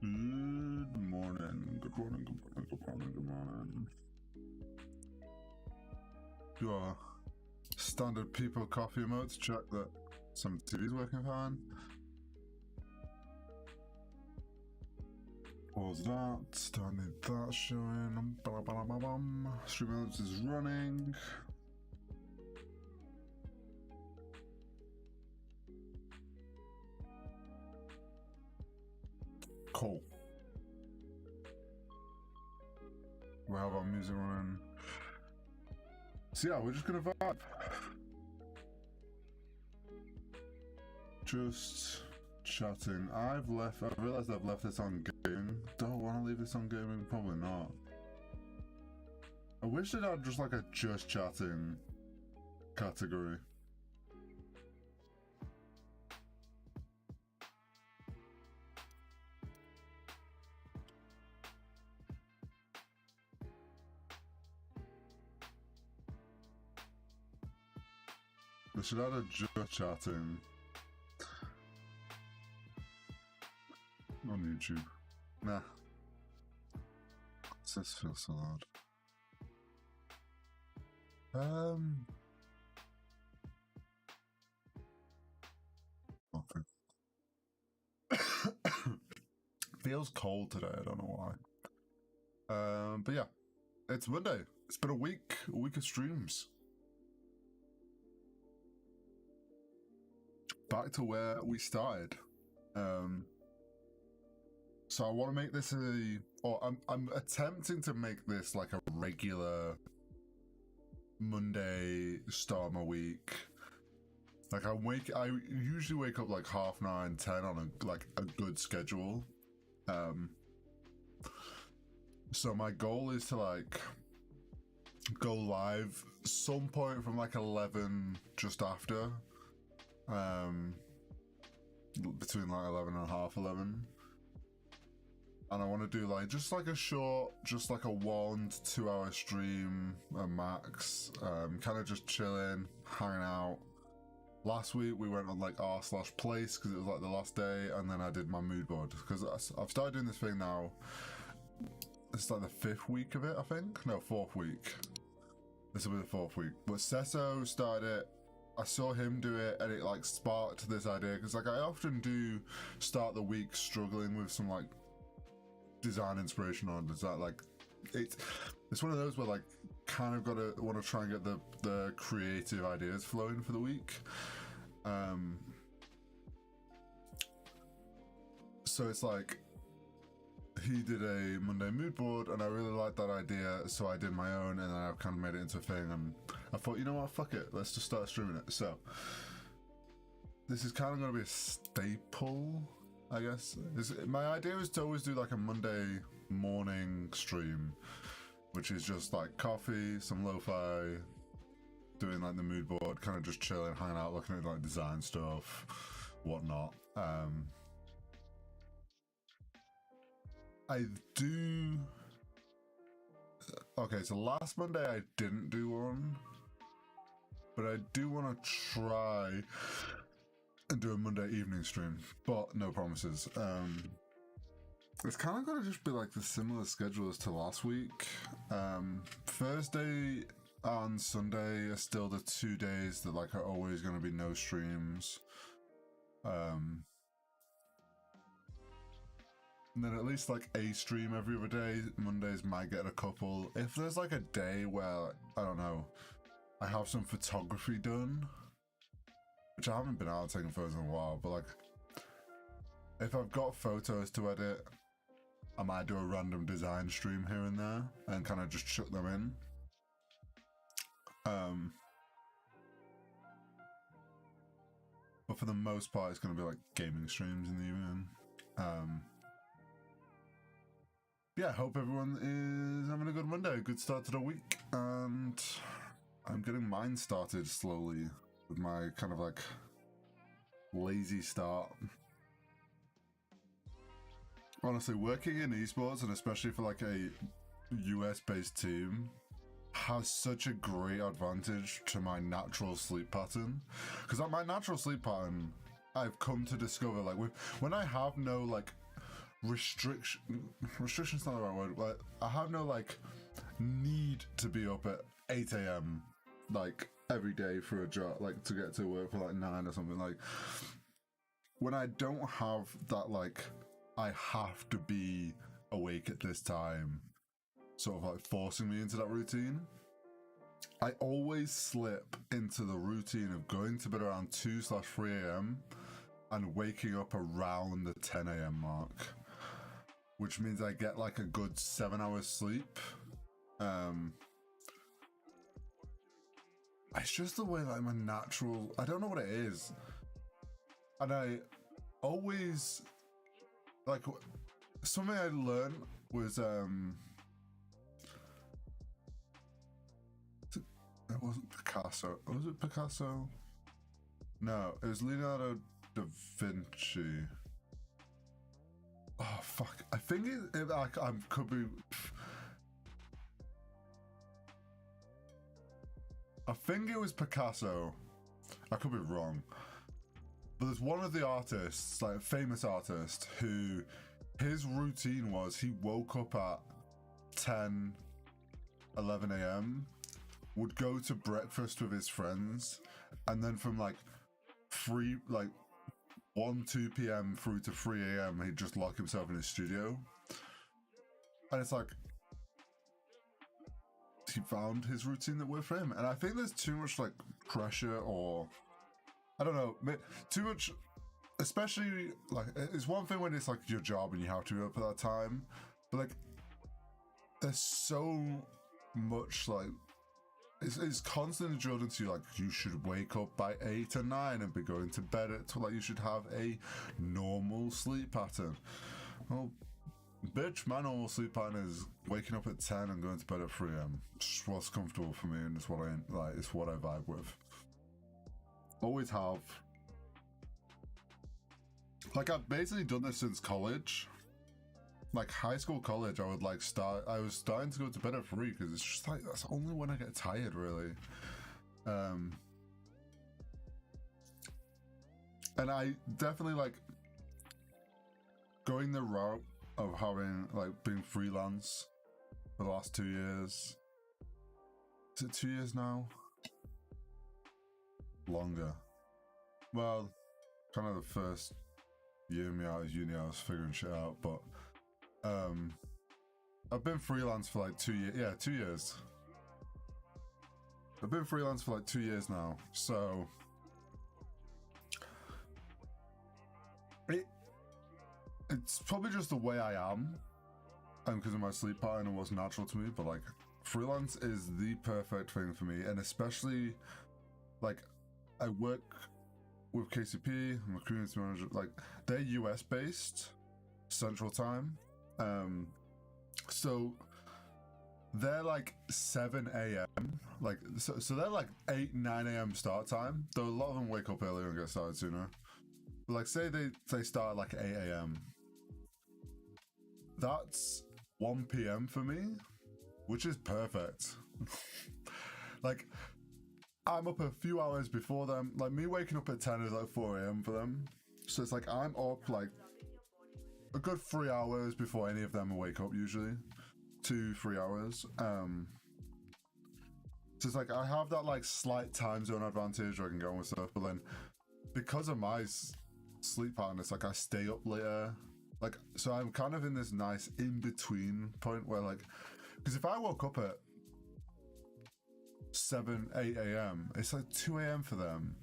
Good morning, good morning, good morning, good morning, good morning. Do our standard people coffee emotes, check that some TV's working fine. Pause that, don't need that showing. Stream emotes is running. Cool. We have our music running. So yeah, we're just gonna vibe. Just chatting. I realized I've left this on gaming. Don't want to leave this on gaming, probably not. I wish it had just like a just chatting category. They should add a just chatting on YouTube. Nah. This feels so loud. Okay. Feels cold today, I don't know why. But yeah, it's Monday. It's been a week of streams. Back to where we started. So I want to make this I'm attempting to make this like a regular Monday start of my week. Like I usually wake up like 9:30, 10 on a good schedule. So my goal is to like go live some point from like 11 just after. Between like 11 and half 11. And I want to do like just like a short, just like a 1 to 2 hour stream max. Kind of just chilling, hanging out. Last week we went on like r/place because it was like the last day, and then I did my mood board because I've started doing this thing now. It's like the 5th week of it, I think. No, 4th week. This will be the 4th week. But Sesso started it. I saw him do it, and it like sparked this idea because like I often do start the week struggling with some like design inspiration or design, like it's one of those where like kind of want to try and get the creative ideas flowing for the week. So it's like he did a Monday mood board and I really liked that idea, so I did my own, and then I've kind of made it into a thing, and I thought, you know what, fuck it, let's just start streaming it. So this is kind of going to be a staple, I guess. My idea is to always do like a Monday morning stream, which is just like coffee, some lo-fi, doing like the mood board, kind of just chilling, hanging out, looking at like design stuff, whatnot. I do. Okay, so last Monday I didn't do one, but I do want to try and do a Monday evening stream, but no promises. It's kind of gonna just be like the similar schedule as to last week. Thursday and Sunday are still the 2 days that like are always gonna be no streams. And then at least like a stream every other day. Mondays might get a couple. If there's like a day where, I don't know, I have some photography done, which I haven't been out taking photos in a while, but like if I've got photos to edit, I might do a random design stream here and there and kind of just chuck them in. But for the most part, it's going to be like gaming streams in the evening. Yeah, I hope everyone is having a good Monday, a good start to the week, and I'm getting mine started slowly with my kind of like lazy start. Honestly, working in esports, and especially for like a US-based team, has such a great advantage to my natural sleep pattern. Because my natural sleep pattern, I've come to discover, like when I have no like restriction's not the right word, but I have no like need to be up at 8 a.m. like every day for a job, like to get to work for like 9 or something. Like when I don't have that, like I have to be awake at this time, sort of like forcing me into that routine, I always slip into the routine of going to bed around 2/3 a.m. and waking up around the 10 a.m. mark, which means I get like a good 7 hours sleep. It's just the way like my natural, I don't know what it is. And I always, like, something I learned was, it wasn't Picasso. Was it Picasso? No, it was Leonardo da Vinci. Oh fuck! I think I could be. I think it was Picasso. I could be wrong. But there's one of the artists, like a famous artist, who his routine was he woke up at 10, 11 a.m., would go to breakfast with his friends, and then from like 1, 2 p.m. through to 3 a.m. he'd just lock himself in his studio. And it's like, he found his routine that worked for him. And I think there's too much like pressure, or I don't know, too much, especially like, it's one thing when it's like your job and you have to be up at that time, but like there's so much like, it's constantly drilled into you, like you should wake up by 8 or 9 and be going to bed at, like you should have a normal sleep pattern. Well, bitch, my normal sleep pattern is waking up at 10 and going to bed at 3 a.m. Just what's comfortable for me, and it's what I like. It's what I vibe with. Always have. Like I've basically done this since college. Like high school, college, I would like I was starting to go to bed at 3 because it's just like that's only when I get tired, really. And I definitely like going the route of having like being freelance for the last 2 years. Is it 2 years now? Longer. Well, kind of the first year me out of uni, I was figuring shit out, but I've been freelance for like 2 years. Yeah, 2 years. I've been freelance for like 2 years now, so it's probably just the way I am, and because of my sleep pattern and what's natural to me. But like, freelance is the perfect thing for me, and especially like I work with KCP. I'm a community manager. Like they're US based, Central Time. So they're like 7 a.m. Like so they're like 8, 9 a.m. start time. Though a lot of them wake up earlier and get started sooner. But like say they start at like 8 a.m. That's 1 p.m. for me, which is perfect. Like I'm up a few hours before them. Like me waking up at 10 is like 4 a.m. for them. So it's like I'm up like a good 3 hours before any of them wake up, usually 2-3 hours. So it's like I have that like slight time zone advantage where I can go on with stuff, but then because of my sleep pattern, it's like I stay up later. Like, so I'm kind of in this nice in-between point where like, because if I woke up at 7, 8 a.m., it's like 2 a.m. for them.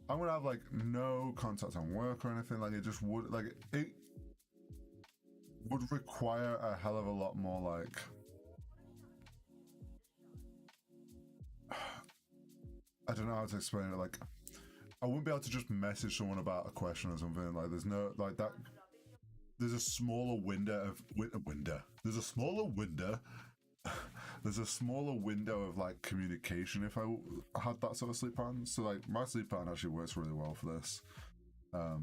I'm gonna have like no contact on work or anything. Like it just would, like it would require a hell of a lot more like I don't know how to explain it. Like I wouldn't be able to just message someone about a question or something. Like there's no like that. There's a smaller window of There's a smaller window. There's a smaller window of like communication if I had that sort of sleep pattern. So like my sleep pattern actually works really well for this. I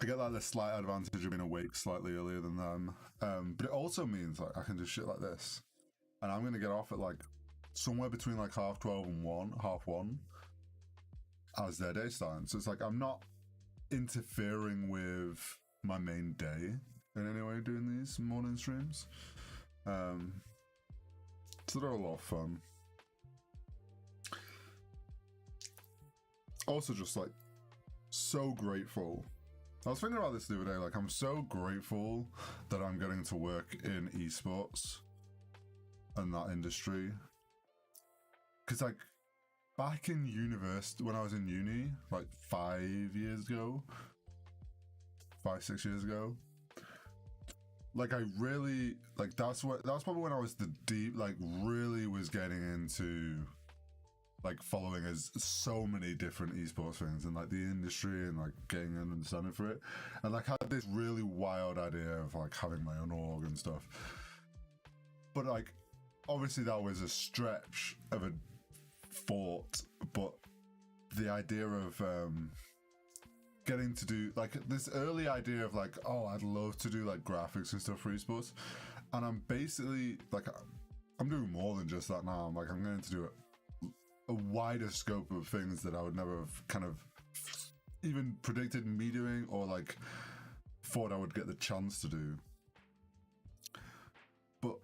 get like the slight advantage of being awake slightly earlier than them. But it also means like I can do shit like this, and I'm gonna get off at like somewhere between like 12:30 and 1, half 1, as their day starting. So it's like I'm not interfering with my main day in any way doing these morning streams. So they're a lot of fun. Also, just like so grateful. I was thinking about this the other day. Like, I'm so grateful that I'm getting to work in esports and that industry. Because, like, back in university, when I was in uni, like 5 years ago, 5-6 years ago, like, I really, like, that's probably when I was really was getting into, like, following as so many different esports things and like the industry and like getting an understanding for it, and like had this really wild idea of like having my own org and stuff. But like, obviously that was a stretch of a thought, but the idea of getting to do like this early idea of like, oh, I'd love to do like graphics and stuff for esports, and I'm basically like, I'm doing more than just that now. I'm going to do a wider scope of things that I would never have kind of even predicted me doing or like thought I would get the chance to do. But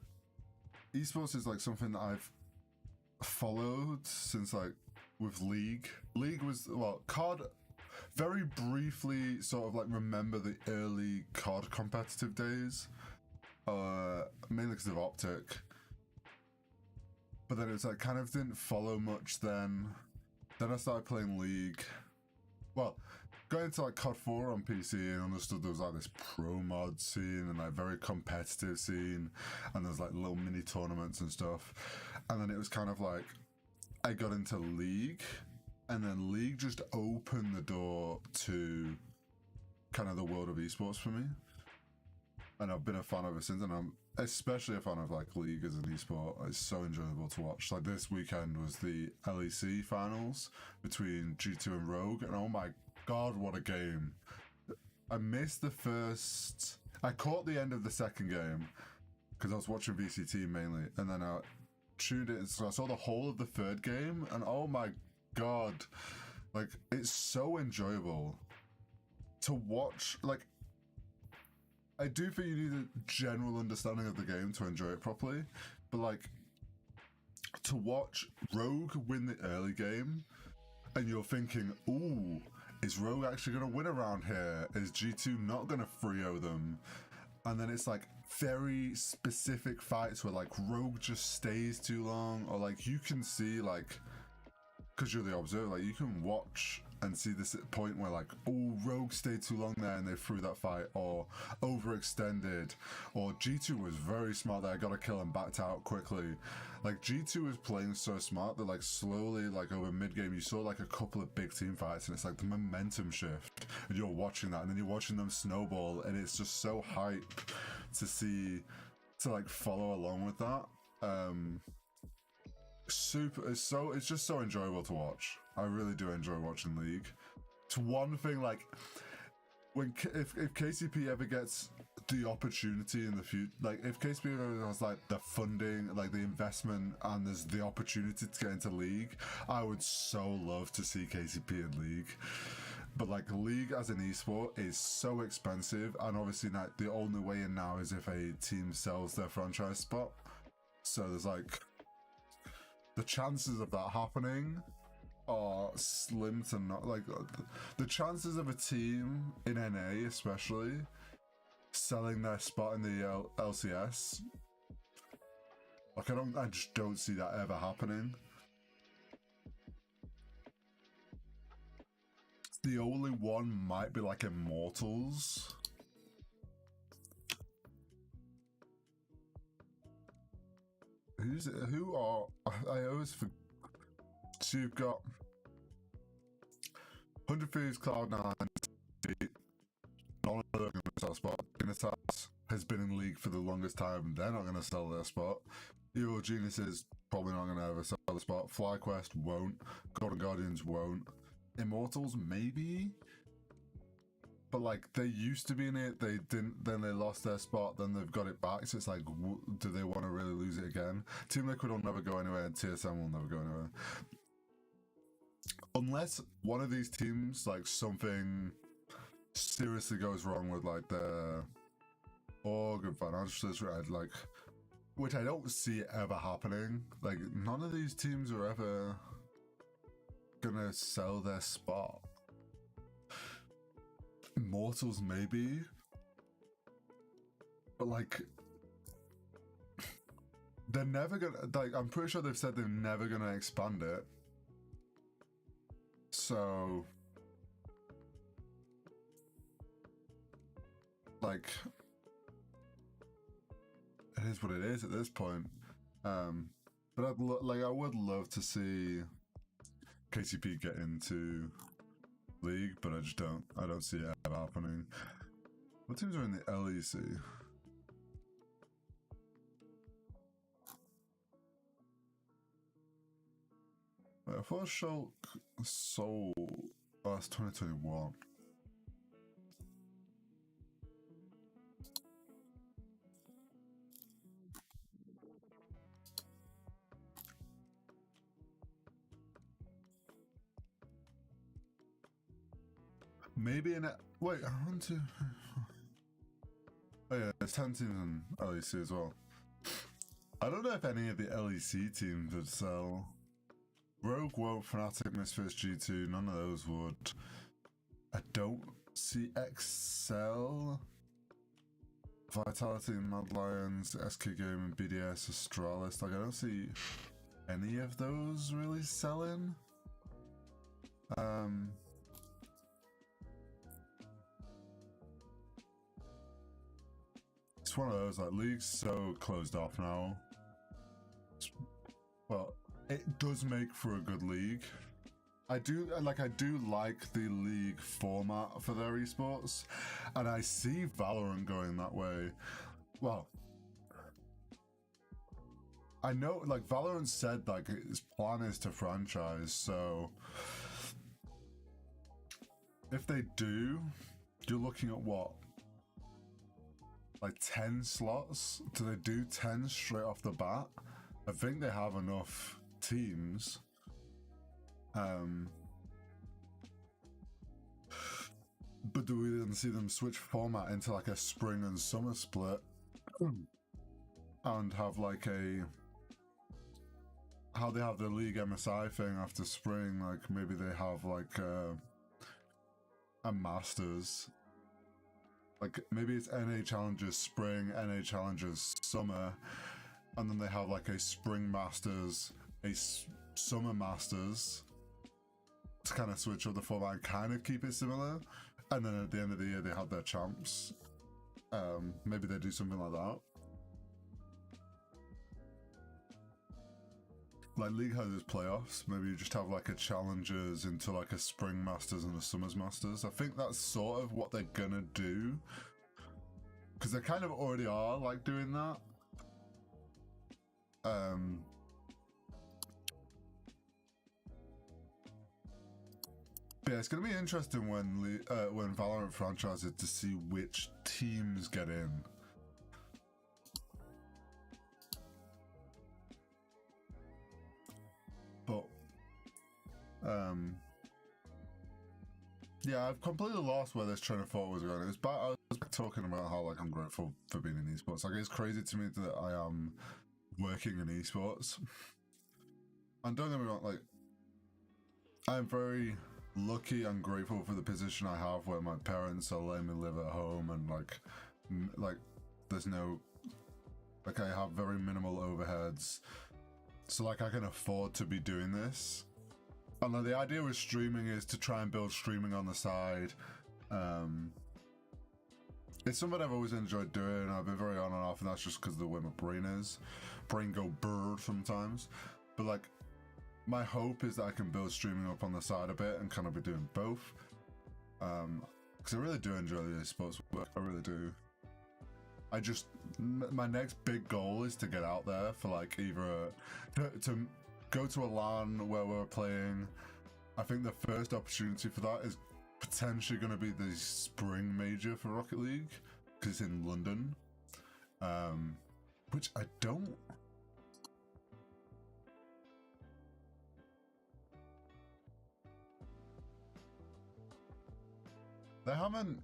esports is like something that I've followed since like with League. League was, well, COD, very briefly sort of like remember the early COD competitive days, mainly because of Optic. But then it was like kind of didn't follow much then. Then I started playing League. Well, going into like COD 4 on PC and understood there was like this pro mod scene and like very competitive scene, and there's like little mini tournaments and stuff. And then it was kind of like I got into League, and then League just opened the door to kind of the world of esports for me. And I've been a fan ever since, and I'm especially a fan of like League as an esport. It's so enjoyable to watch. Like this weekend was the LEC finals between G2 and Rogue, and oh my god, what a game. I missed the first, I caught the end of the second game because I was watching VCT mainly, and then I tuned in, so I saw the whole of the third game, and oh my god, like it's so enjoyable to watch. Like, I do think you need a general understanding of the game to enjoy it properly, but like to watch Rogue win the early game and you're thinking, ooh, is Rogue actually going to win around here? Is G2 not going to 3-0 them? And then it's like very specific fights where like Rogue just stays too long, or like you can see like, because you're the observer, like you can watch and see this point where like, oh, Rogue stayed too long there and they threw that fight, or overextended, or G2 was very smart there, got a kill and backed out quickly. Like G2 was playing so smart that like slowly, like over mid game, you saw like a couple of big team fights, and it's like the momentum shift, and you're watching that, and then you're watching them snowball, and it's just so hype to see, to like follow along with that. It's just so enjoyable to watch. I really do enjoy watching League. It's one thing, like when if KCP ever gets the opportunity in the future, like if KCP ever has like the funding, like the investment, and there's the opportunity to get into League, I would so love to see KCP in League. But like League as an esport is so expensive, and obviously like the only way in now is if a team sells their franchise spot. So there's like, the chances of that happening are slim to not. Like the chances of a team in NA especially selling their spot in the LCS, like I just don't see that ever happening. The only one might be like Immortals. Who are, I always forget. So you've got 100 Thieves, Cloud9, none of them are going to sell a spot. Dignitas has been in League for the longest time, they're not going to sell their spot. Evil Geniuses probably not going to ever sell the spot. FlyQuest won't. Golden Guardians won't. Immortals maybe? But like they used to be in it, they didn't, then they lost their spot, then they've got it back, so it's like, do they want to really lose it again? Team Liquid will never go anywhere, and TSM will never go anywhere. Unless one of these teams, like something seriously goes wrong with like the org and financial situation, like, which I don't see ever happening. Like, none of these teams are ever gonna sell their spot. Immortals maybe, but like, they're never gonna, like, I'm pretty sure they've said they're never gonna expand it. So, like, it is what it is at this point. But I would love to see KCP get into League, but I don't see it ever happening. What teams are in the LEC? I thought Shulk sold last 2021. Maybe in a wait, I want to. Oh yeah, there's 10 teams in LEC as well. I don't know if any of the LEC teams would sell. Rogue, Woke, Fnatic, Misfits, G2, none of those would. I don't see Excel, Vitality, Mad Lions, SK Game, BDS, Astralis. Like, I don't see any of those really selling. It's one of those, like, League's so closed off now. Well, it does make for a good league. I do like the league format for their esports, and I see Valorant going that way. Well, I know, like, Valorant said, like, his plan is to franchise, so if they do, you're looking at what? Like 10 slots? Do they do 10 straight off the bat? I think they have enough teams. But do we then see them switch format into like a spring and summer split and have like how they have the league MSI thing after spring? Like, maybe they have like a Masters. Like, maybe it's NA Challengers spring, NA Challengers summer, and then they have like a spring Masters, a summer Masters to kind of switch up the format and kind of keep it similar. And then at the end of the year, they have their champs. Maybe they do something like that. Like, League has its playoffs. Maybe you just have like a Challengers into like a Spring Masters and a Summers Masters. I think that's sort of what they're gonna do. Because they kind of already are like doing that. Yeah, it's gonna be interesting when Valorant franchises to see which teams get in. But yeah, I've completely lost where this train of thought was going. I was talking about how like I'm grateful for being in esports. Like, it's crazy to me that I am working in esports. And don't get me wrong, like, I'm very lucky and grateful for the position I have where my parents are letting me live at home, and like there's no, like, I have very minimal overheads, so like I can afford to be doing this. And like, the idea with streaming is to try and build streaming on the side. It's something I've always enjoyed doing. I've been very on and off, and that's just because of the way my brain go bird sometimes. But like, my hope is that I can build streaming up on the side a bit and kind of be doing both. Because I really do enjoy the esports work. I really do. My next big goal is to get out there for like either to go to a LAN where we're playing. I think the first opportunity for that is potentially going to be the spring major for Rocket League, because it's in London, which I don't. They haven't.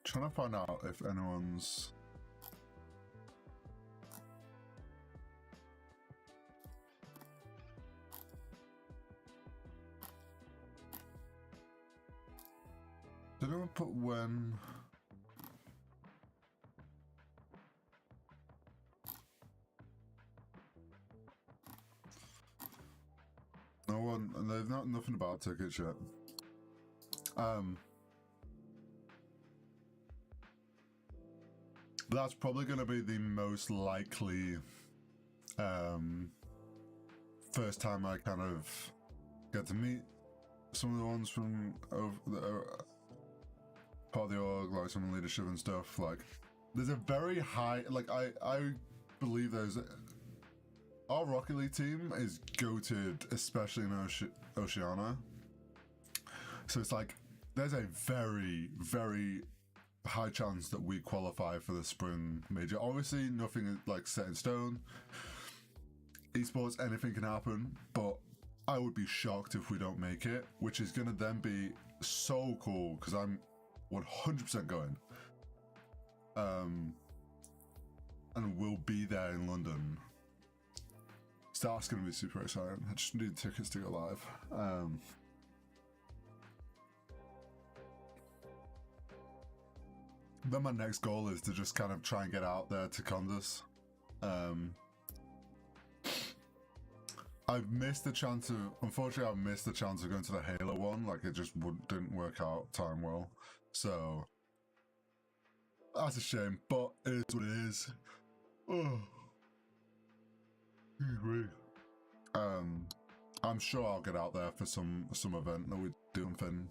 Trying to find out if anyone's. Did anyone put when? No one. They've not nothing about tickets yet. That's probably going to be the most likely first time I kind of get to meet some of the ones from part of the org, like some leadership and stuff. Like, there's a very high, like I believe there's our Rocket League team is goated, especially in Oceania. So it's like there's a very, very high chance that we qualify for the spring major. Obviously, nothing is like set in stone. Esports, anything can happen, but I would be shocked if we don't make it, which is gonna then be so cool because I'm 100% going. And we'll be there in London. So that's gonna be super exciting. I just need tickets to go live. Then my next goal is to just kind of try and get out there to Condas. I've missed the chance of, unfortunately I've missed the chance of going to the Halo one, like it just didn't work out time well. So, that's a shame, but it is what it is. Oh. I'm sure I'll get out there for some event that we do something.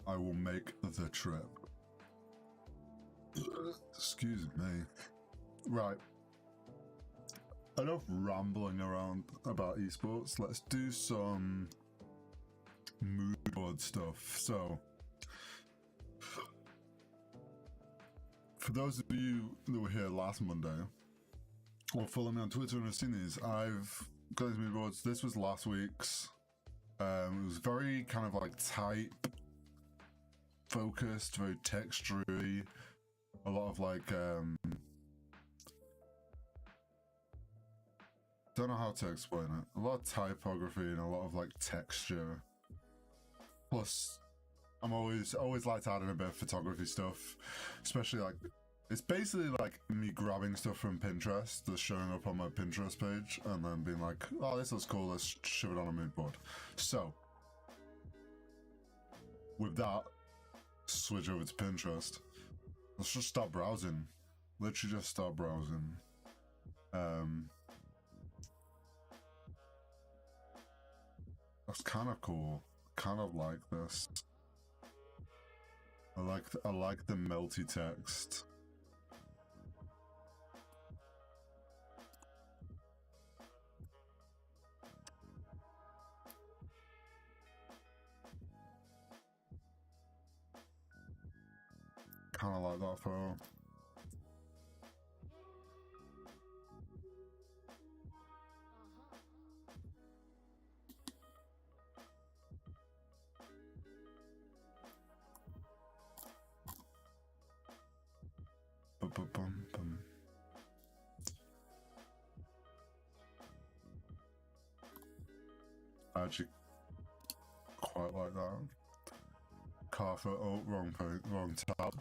I will make the trip. Excuse me. Right. Enough rambling around about esports. Let's do some mood board stuff. So, for those of you that were here last Monday, or follow me on Twitter and have seen these, I've got these mood boards. This was last week's. It was very kind of like type focused, very textury, a lot of like don't know how to explain it. A lot of typography and a lot of like texture. Plus, I'm always like to add in a bit of photography stuff, especially like it's basically like me grabbing stuff from Pinterest that's showing up on my Pinterest page and then being like, oh, this looks cool, let's shove it on a mood board. So, with that, switch over to Pinterest. Let's just start browsing. Literally just start browsing. That's kind of cool. Kind of like this. I like the melty text. Kind of like that photo. I actually quite like that. Car photo, oh, wrong tab.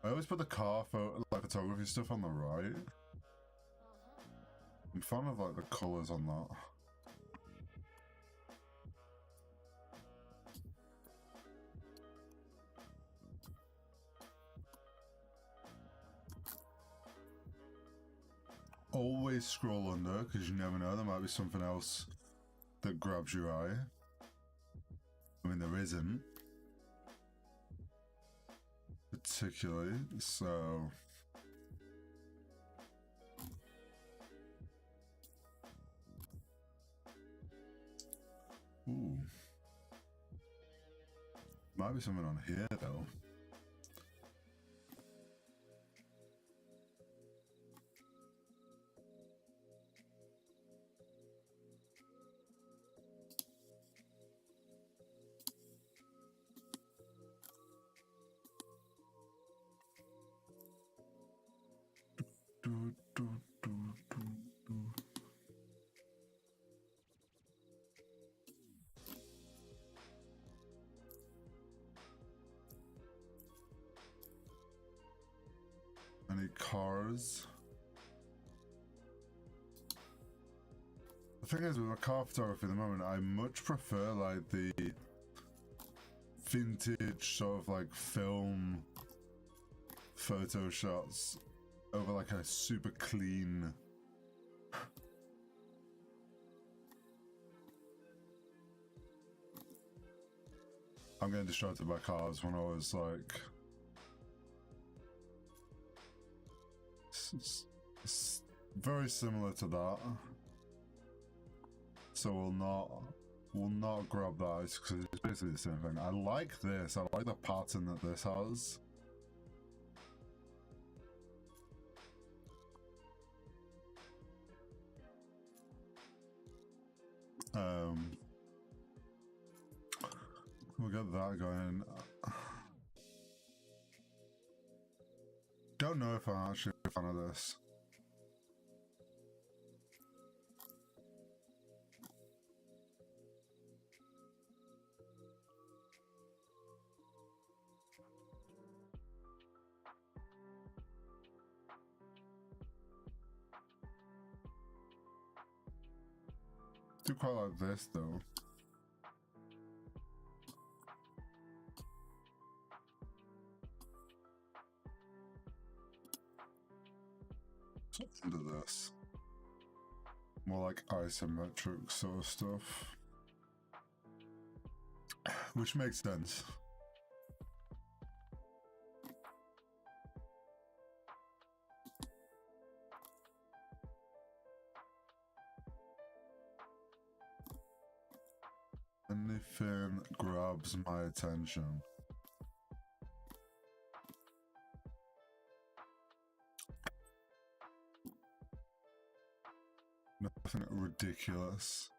I always put the car photo, like photography stuff on the right. I'm a fan of like the colours on that. Always scroll under, because you never know, there might be something else that grabs your eye. I mean, there isn't. Particularly, so... Might be something on here though. Any cars? The thing is, with my car photography at the moment, I much prefer like the vintage sort of like film photo shots over like a super clean. I'm getting distracted by cars when I was like. It's very similar to that, so we'll not grab that because it's basically the same thing. I like this. I like the pattern that this has. We'll get that going. Don't know if I'm actually a fan of this. Do quite like this though. Into this. More like isometric sort of stuff. Which makes sense. Anything grabs my attention. Nothing ridiculous.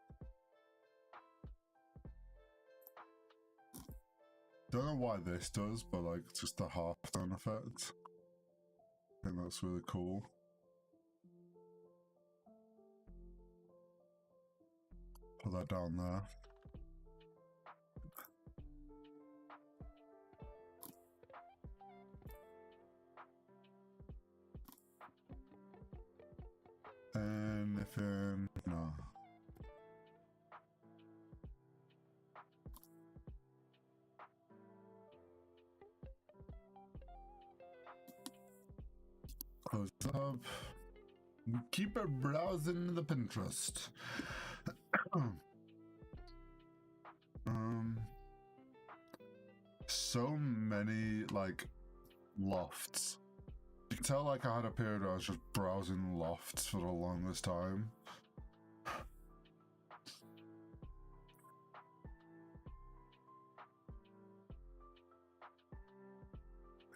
Don't know why this does, but like just the half tone effect. I think that's really cool. Put that down there. Anything? No. Close up. Keep it browsing the Pinterest. So many like lofts. You can tell like I had a period where I was just browsing lofts for the longest time. I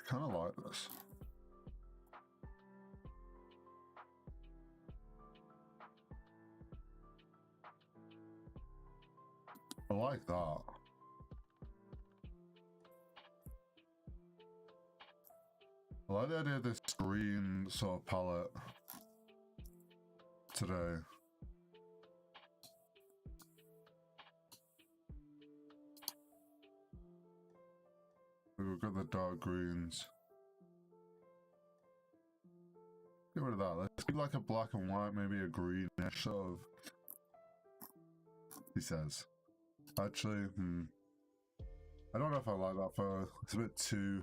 kind of like this. I like that. I like the idea of this green sort of palette today. We've got the dark greens. Get rid of that. Let's do like a black and white, maybe a greenish sort of. He says. Actually, I don't know if I like that photo. It's a bit too.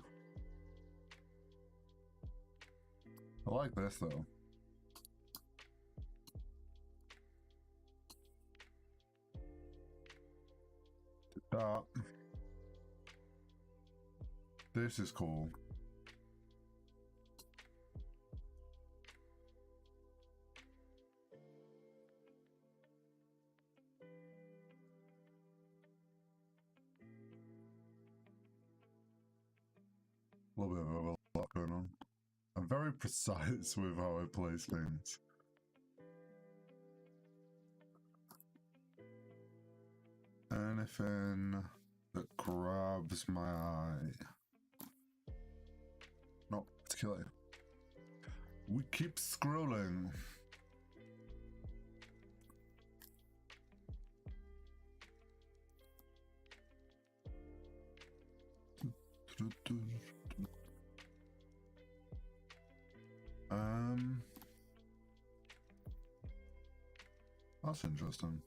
I like this though. That. This is cool. A little bit of overlap going on. I'm very precise with how I place things. Anything that grabs my eye. Not particularly. We keep scrolling. That's interesting.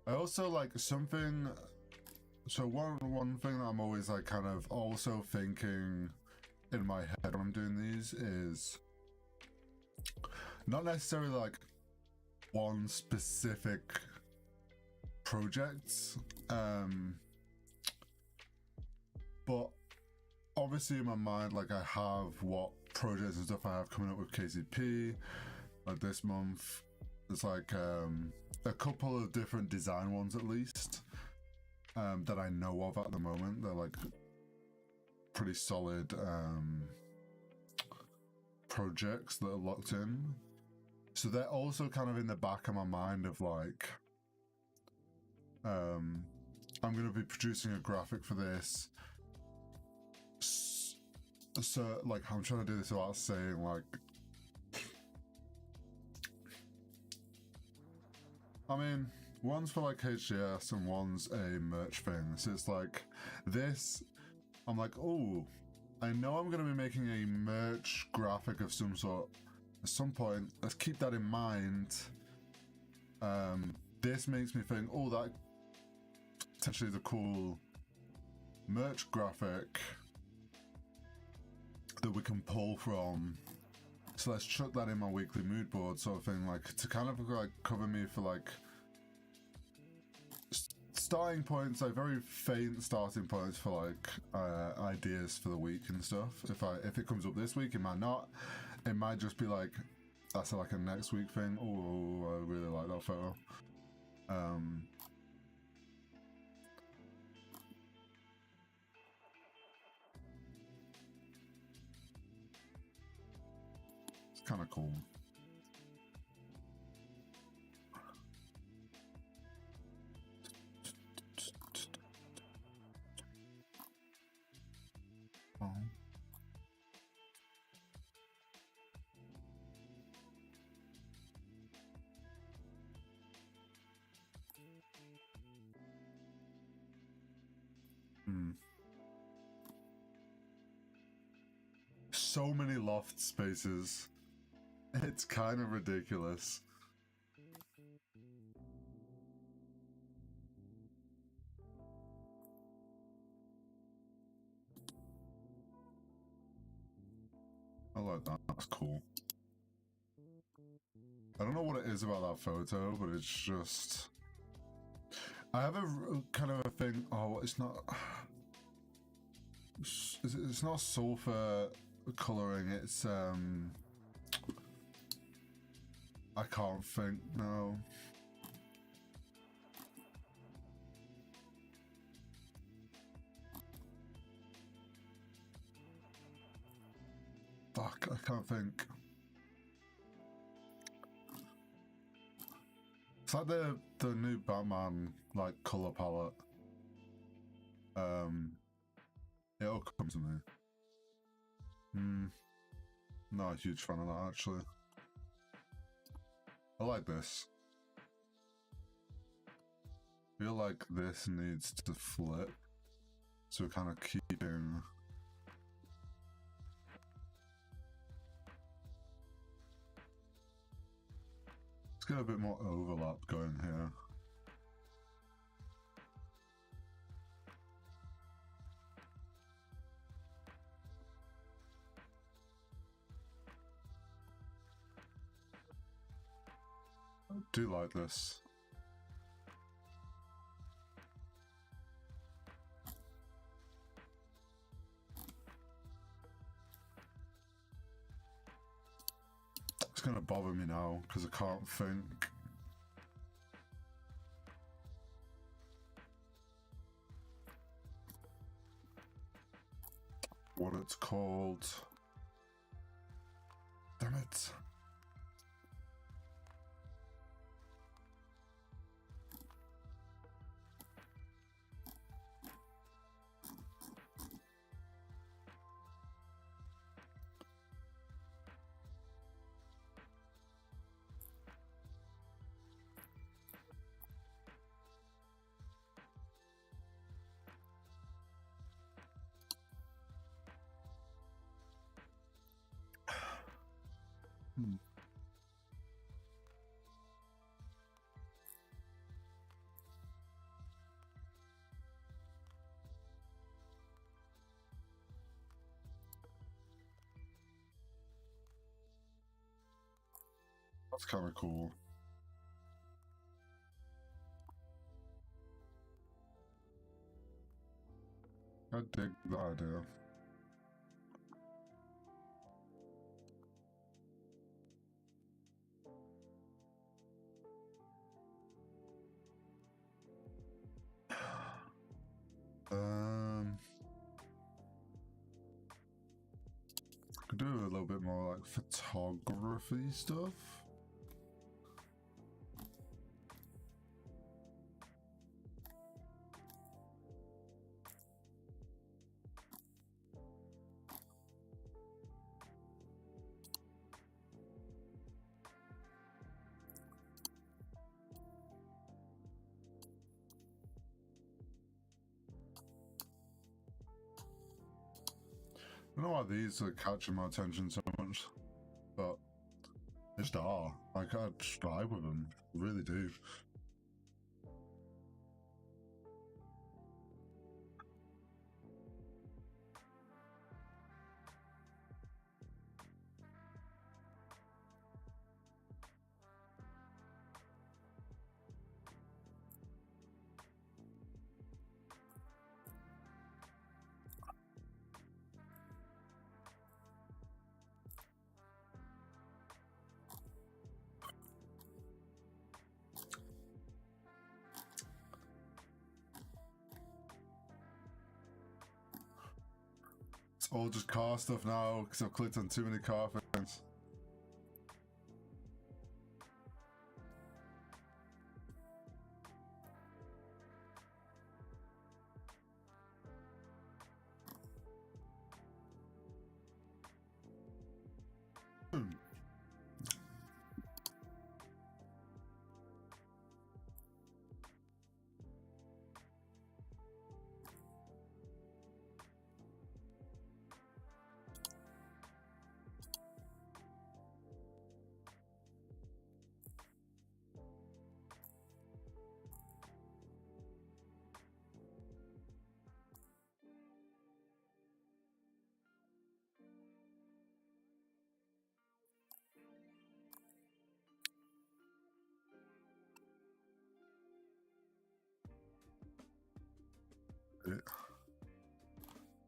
I also like something. So one thing that I'm always like kind of also thinking in my head when I'm doing these is not necessarily like one specific project, but obviously in my mind, like I have what projects and stuff I have coming up with KCP. Like this month, there's like a couple of different design ones at least that I know of at the moment. They're like pretty solid projects that are locked in. So they're also kind of in the back of my mind of like, I'm going to be producing a graphic for this. So like, I'm trying to do this without saying like, I mean, one's for like HGS and one's a merch thing. So it's like this, I'm like, oh, I know I'm going to be making a merch graphic of some sort at some point. Let's keep that in mind. This makes me think, oh, that potentially is a cool merch graphic that we can pull from. So let's chuck that in my weekly mood board sort of thing, like to kind of like cover me for like starting points, like very faint starting points for like ideas for the week and stuff. If it comes up this week, it might not. It might just be like that's like a next week thing. Oh, I really like that photo. It's kind of cool. Oh. So many loft spaces. It's kind of ridiculous. I like that. That's cool. I don't know what it is about that photo, but it's just... I have a kind of a thing... Oh, it's not... It's not sulfur colouring, it's... I can't think, no. Fuck, I can't think. It's like the new Batman like color palette. It'll come to me. Not a huge fan of that actually. I like this. I feel like this needs to flip. So we're kind of keeping... Let's get a bit more overlap going here. I do like this. It's gonna bother me now because I can't think. What it's called. Damn it. That's kind of cool. I dig the idea. Could do a little bit more like photography stuff. I don't know why these are catching my attention so much, but they just are. Like, I just vibe with them. I really do. It's all just car stuff now because I've clicked on too many car things.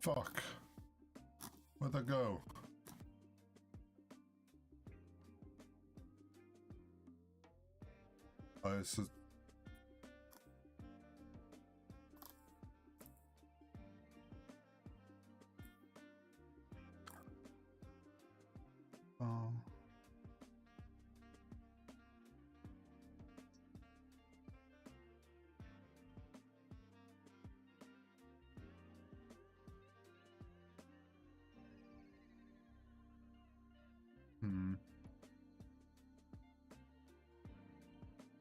Fuck. Where'd that go? Oh, it's a... Oh.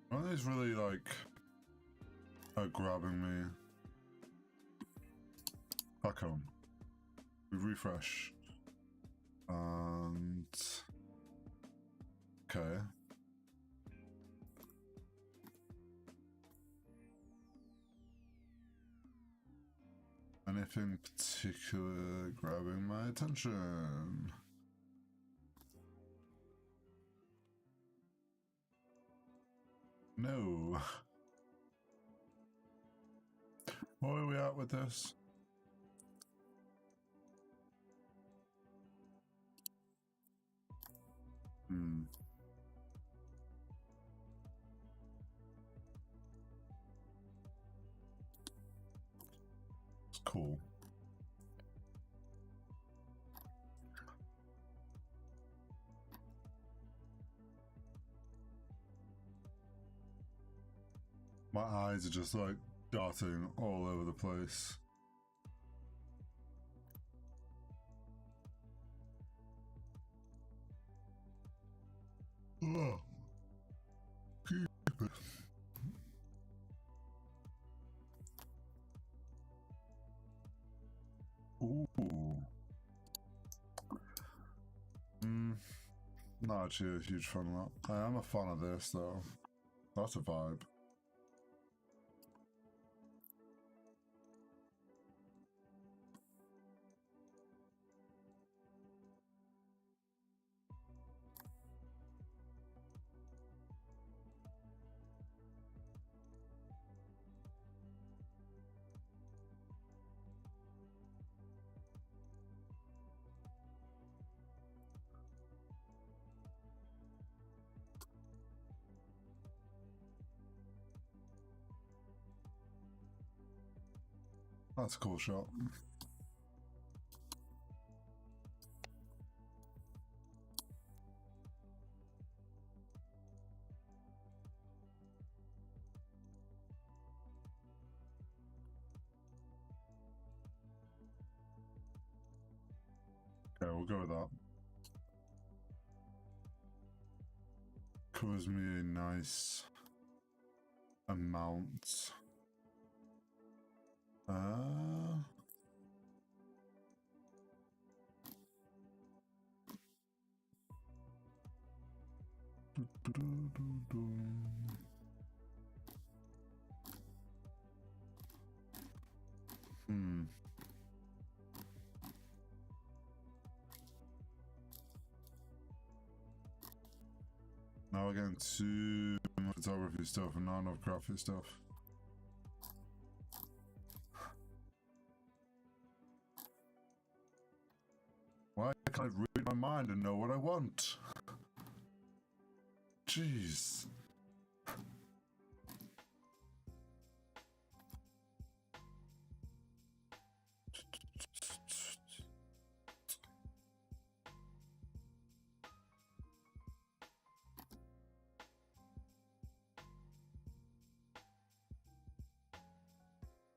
One of these really like are grabbing me. Back home. We refresh. And okay. Anything particular grabbing my attention? No. Where are we at with this? Hmm. It's cool. My eyes are just like darting all over the place. Oh. Ooh. Not actually a huge fan of that. I am a fan of this though. That's a vibe. That's a cool shot. Okay, we'll go with that. Covers me a nice amount. Now we're getting to photography stuff and not enough graphic stuff. Why can't I read my mind and know what I want? Jeez.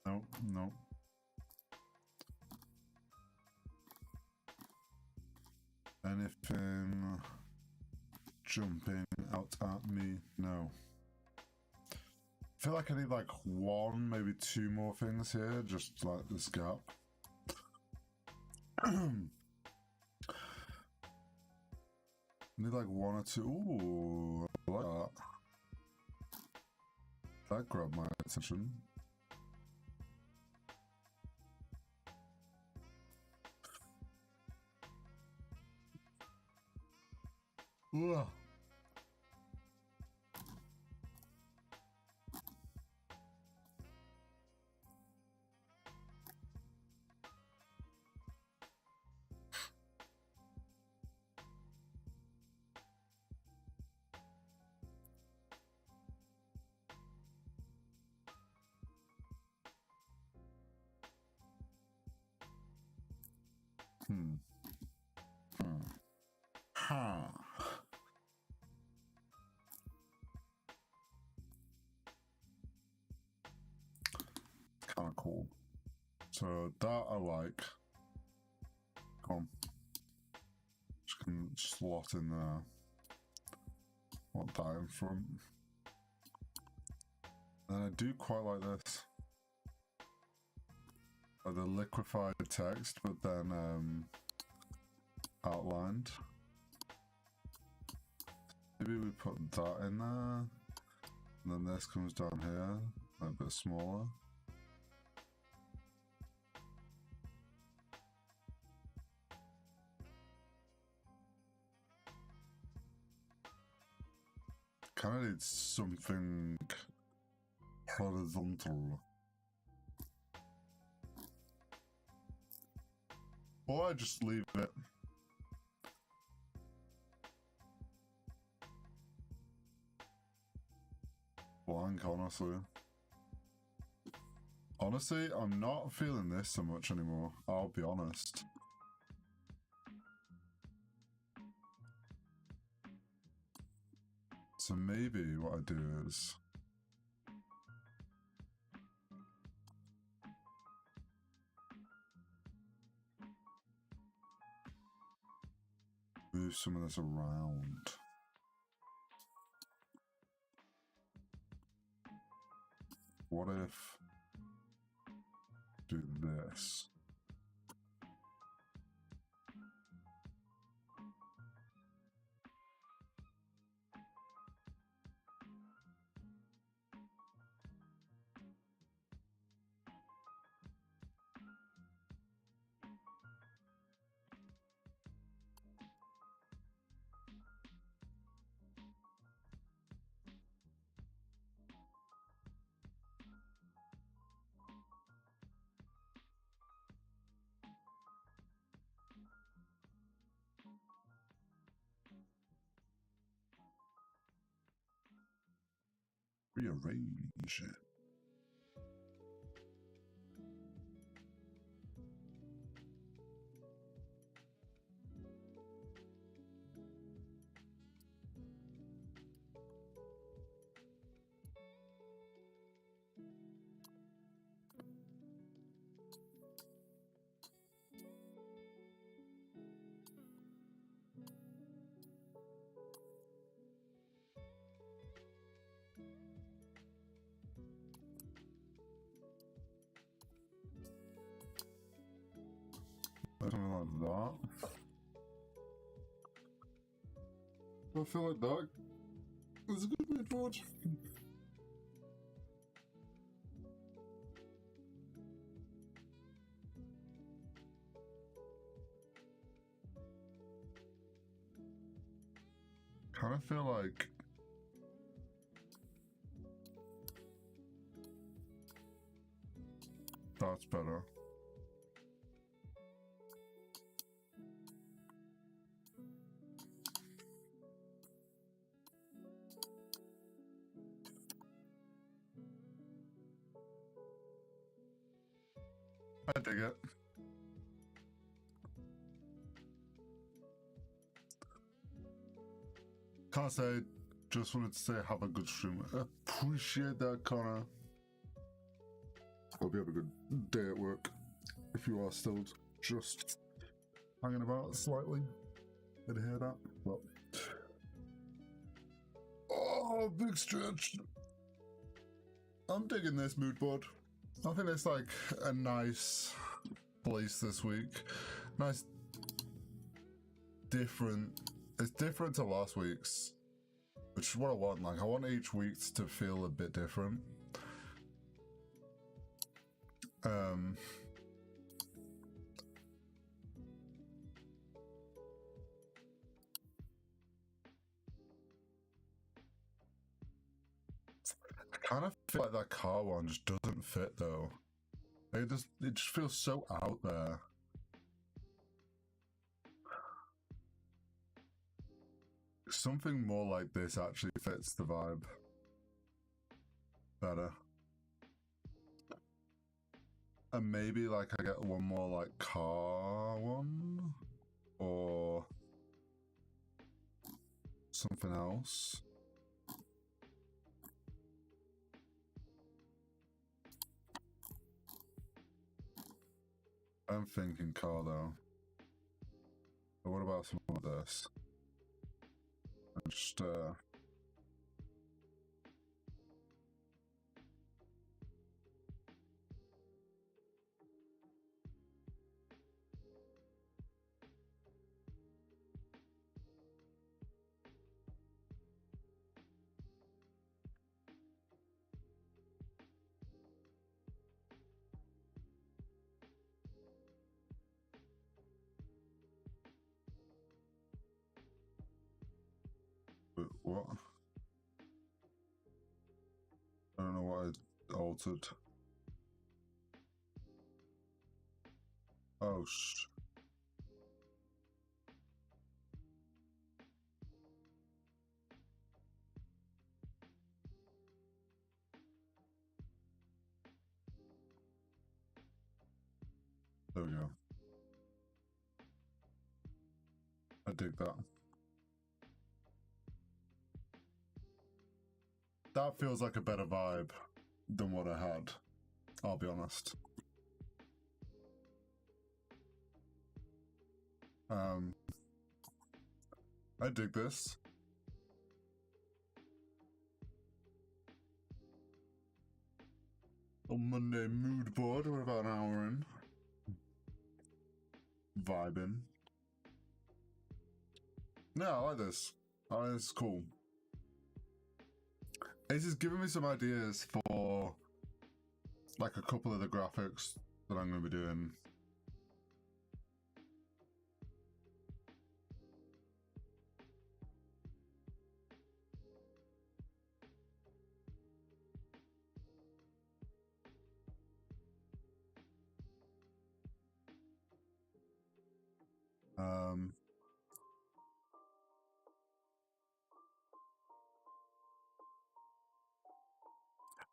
No, no. Anything jumping out at me? No. I feel like I need like one, maybe two more things here, just like this gap. Need like one or two. Ooh, I like that. That grabbed my attention. Ugh. Huh. Kind of cool. So that I like. Come on. Just can slot in there. Want that in front. And I do quite like this. Like the liquefied text, but then outlined. Maybe we put that in there. And then this comes down here, a bit smaller. Kind of need something horizontal. Or I just leave it. blank, honestly. Honestly, I'm not feeling this so much anymore, I'll be honest. So maybe what I do is... move some of this around. What if... do this? Rearrange it. Something like that. I feel like that is a good mood board. Kind of feel like that's better. I dig it. Can't say, just wanted to say have a good stream. Appreciate that, Connor. Hope you have a good day at work. If you are still just hanging about slightly. Did you hear that? Well. Oh, big stretch. I'm digging this mood board. I think it's like a nice place this week. Nice, different. It's different to last week's, which is what I want. Like, I want each week to feel a bit different. I kind of feel like that car one just doesn't fit though. It just feels so out there. Something more like this actually fits the vibe better. And maybe like I get one more like car one or something else. I'm thinking car though. But what about some of this? Just what? I don't know what I altered. Oh There we go. I dig that. That feels like a better vibe than what I had, I'll be honest. I dig this. On Monday mood board, we're about an hour in. Vibing. Yeah, I like this. It's cool. This is giving me some ideas for like a couple of the graphics that I'm going to be doing.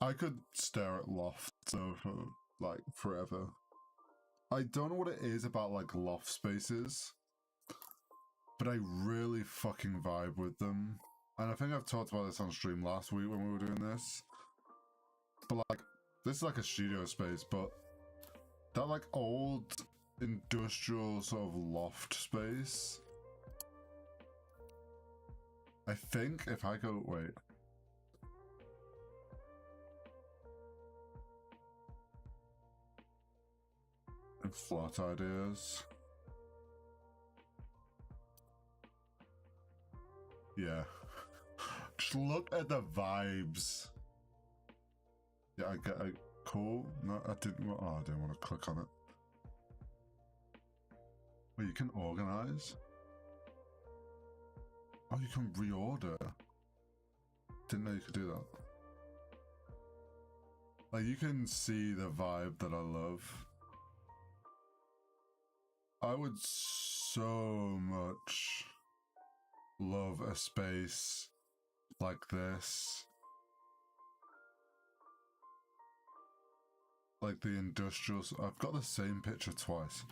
I could stare at lofts for like forever. I don't know what it is about like loft spaces, but I really fucking vibe with them. And I think I've talked about this on stream last week when we were doing this. But like, this is like a studio space, but that like old industrial sort of loft space. I think if I go, wait. Flat ideas. Yeah. Just look at the vibes. Yeah, I get it. Cool. No, I didn't. Oh, I didn't want to click on it. Well, you can organize. Oh, you can reorder. Didn't know you could do that. Like, you can see the vibe that I love. I would so much love a space like this. Like the industrial. I've got the same picture twice.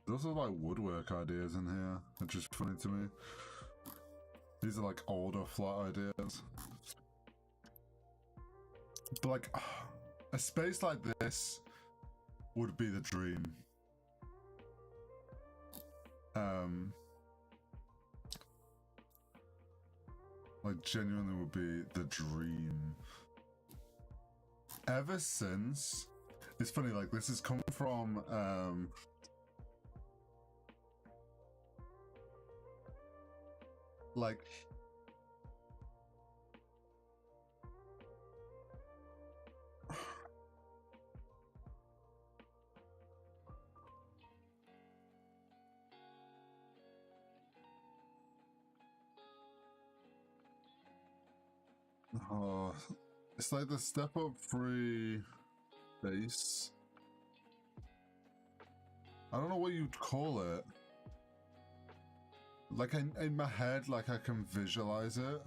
There's also like woodwork ideas in here, which is funny to me. These are like older flat ideas. But like, a space like this would be the dream. Like genuinely would be the dream. Ever since, it's funny, like this has come from like oh, it's like the Step Up 3 base. I don't know what you'd call it. Like in my head, like I can visualize it.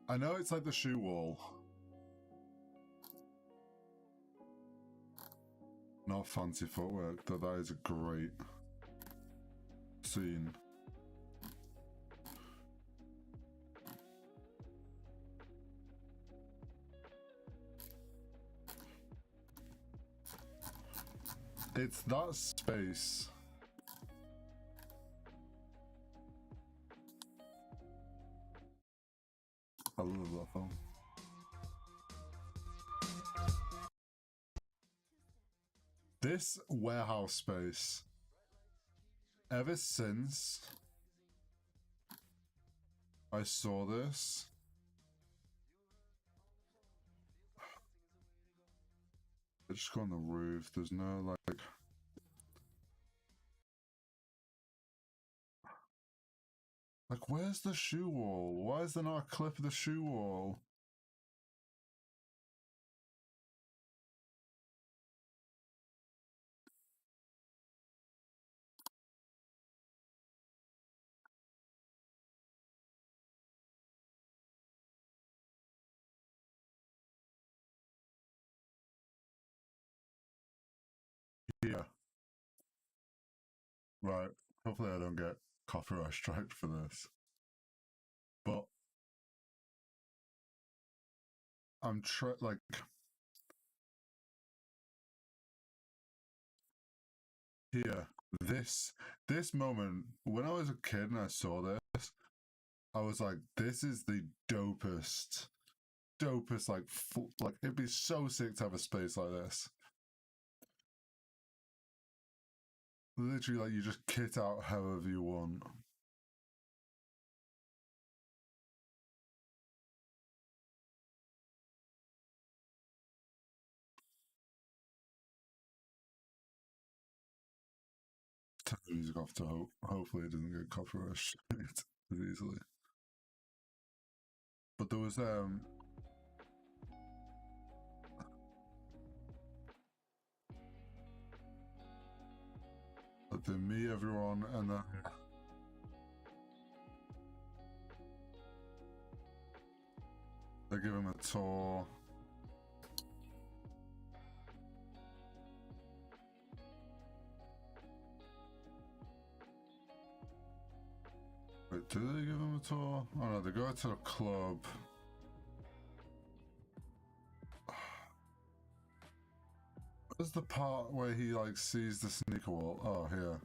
I know it's like the shoe wall. Not fancy footwork, though that is a great scene. It's that space. I love that film. This warehouse space, ever since I saw this, I just go on the roof. There's no like where's the shoe wall? Why is there not a clip of the shoe wall? Here. Right. Hopefully I don't get copyright striked for this. But I'm like here. This moment, when I was a kid and I saw this, I was like, this is the dopest like it'd be so sick to have a space like this. Literally, like you just kit out however you want. Turn the music off to hopefully it doesn't get copyright as easily. But there was then me, everyone, and then they give him a tour. Wait, did they give him a tour? Oh no, they go to the club. Where's the part where he like sees the sneaker wall? Oh, here.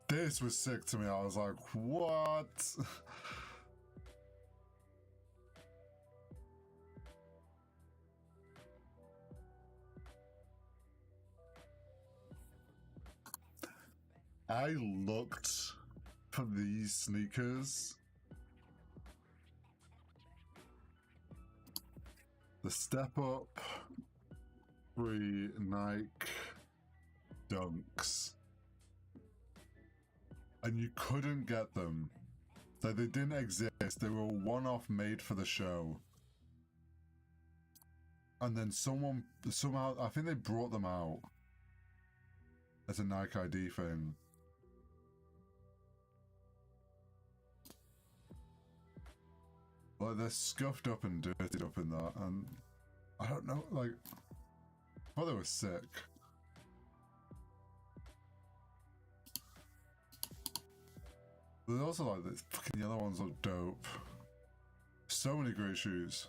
This was sick to me. I was like, what? I looked for these sneakers. The Step Up free Nike Dunks. And you couldn't get them. Like they didn't exist. They were a one-off made for the show. And then somehow, I think they brought them out as a Nike ID thing. Like they're scuffed up and dirtied up in that, and I don't know, like, I thought they were sick. There's also like the fucking yellow ones look dope. So many great shoes.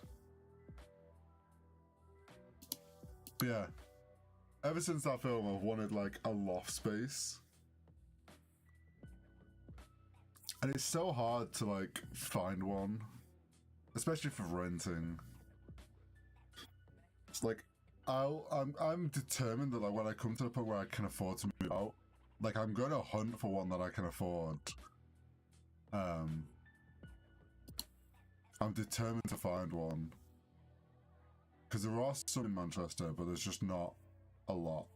But yeah, ever since that film, I've wanted like a loft space. And it's so hard to like find one, especially for renting. It's like I'm determined that like when I come to the point where I can afford to move out, like I'm going to hunt for one that I can afford. I'm determined to find one because there are some in Manchester, but there's just not a lot.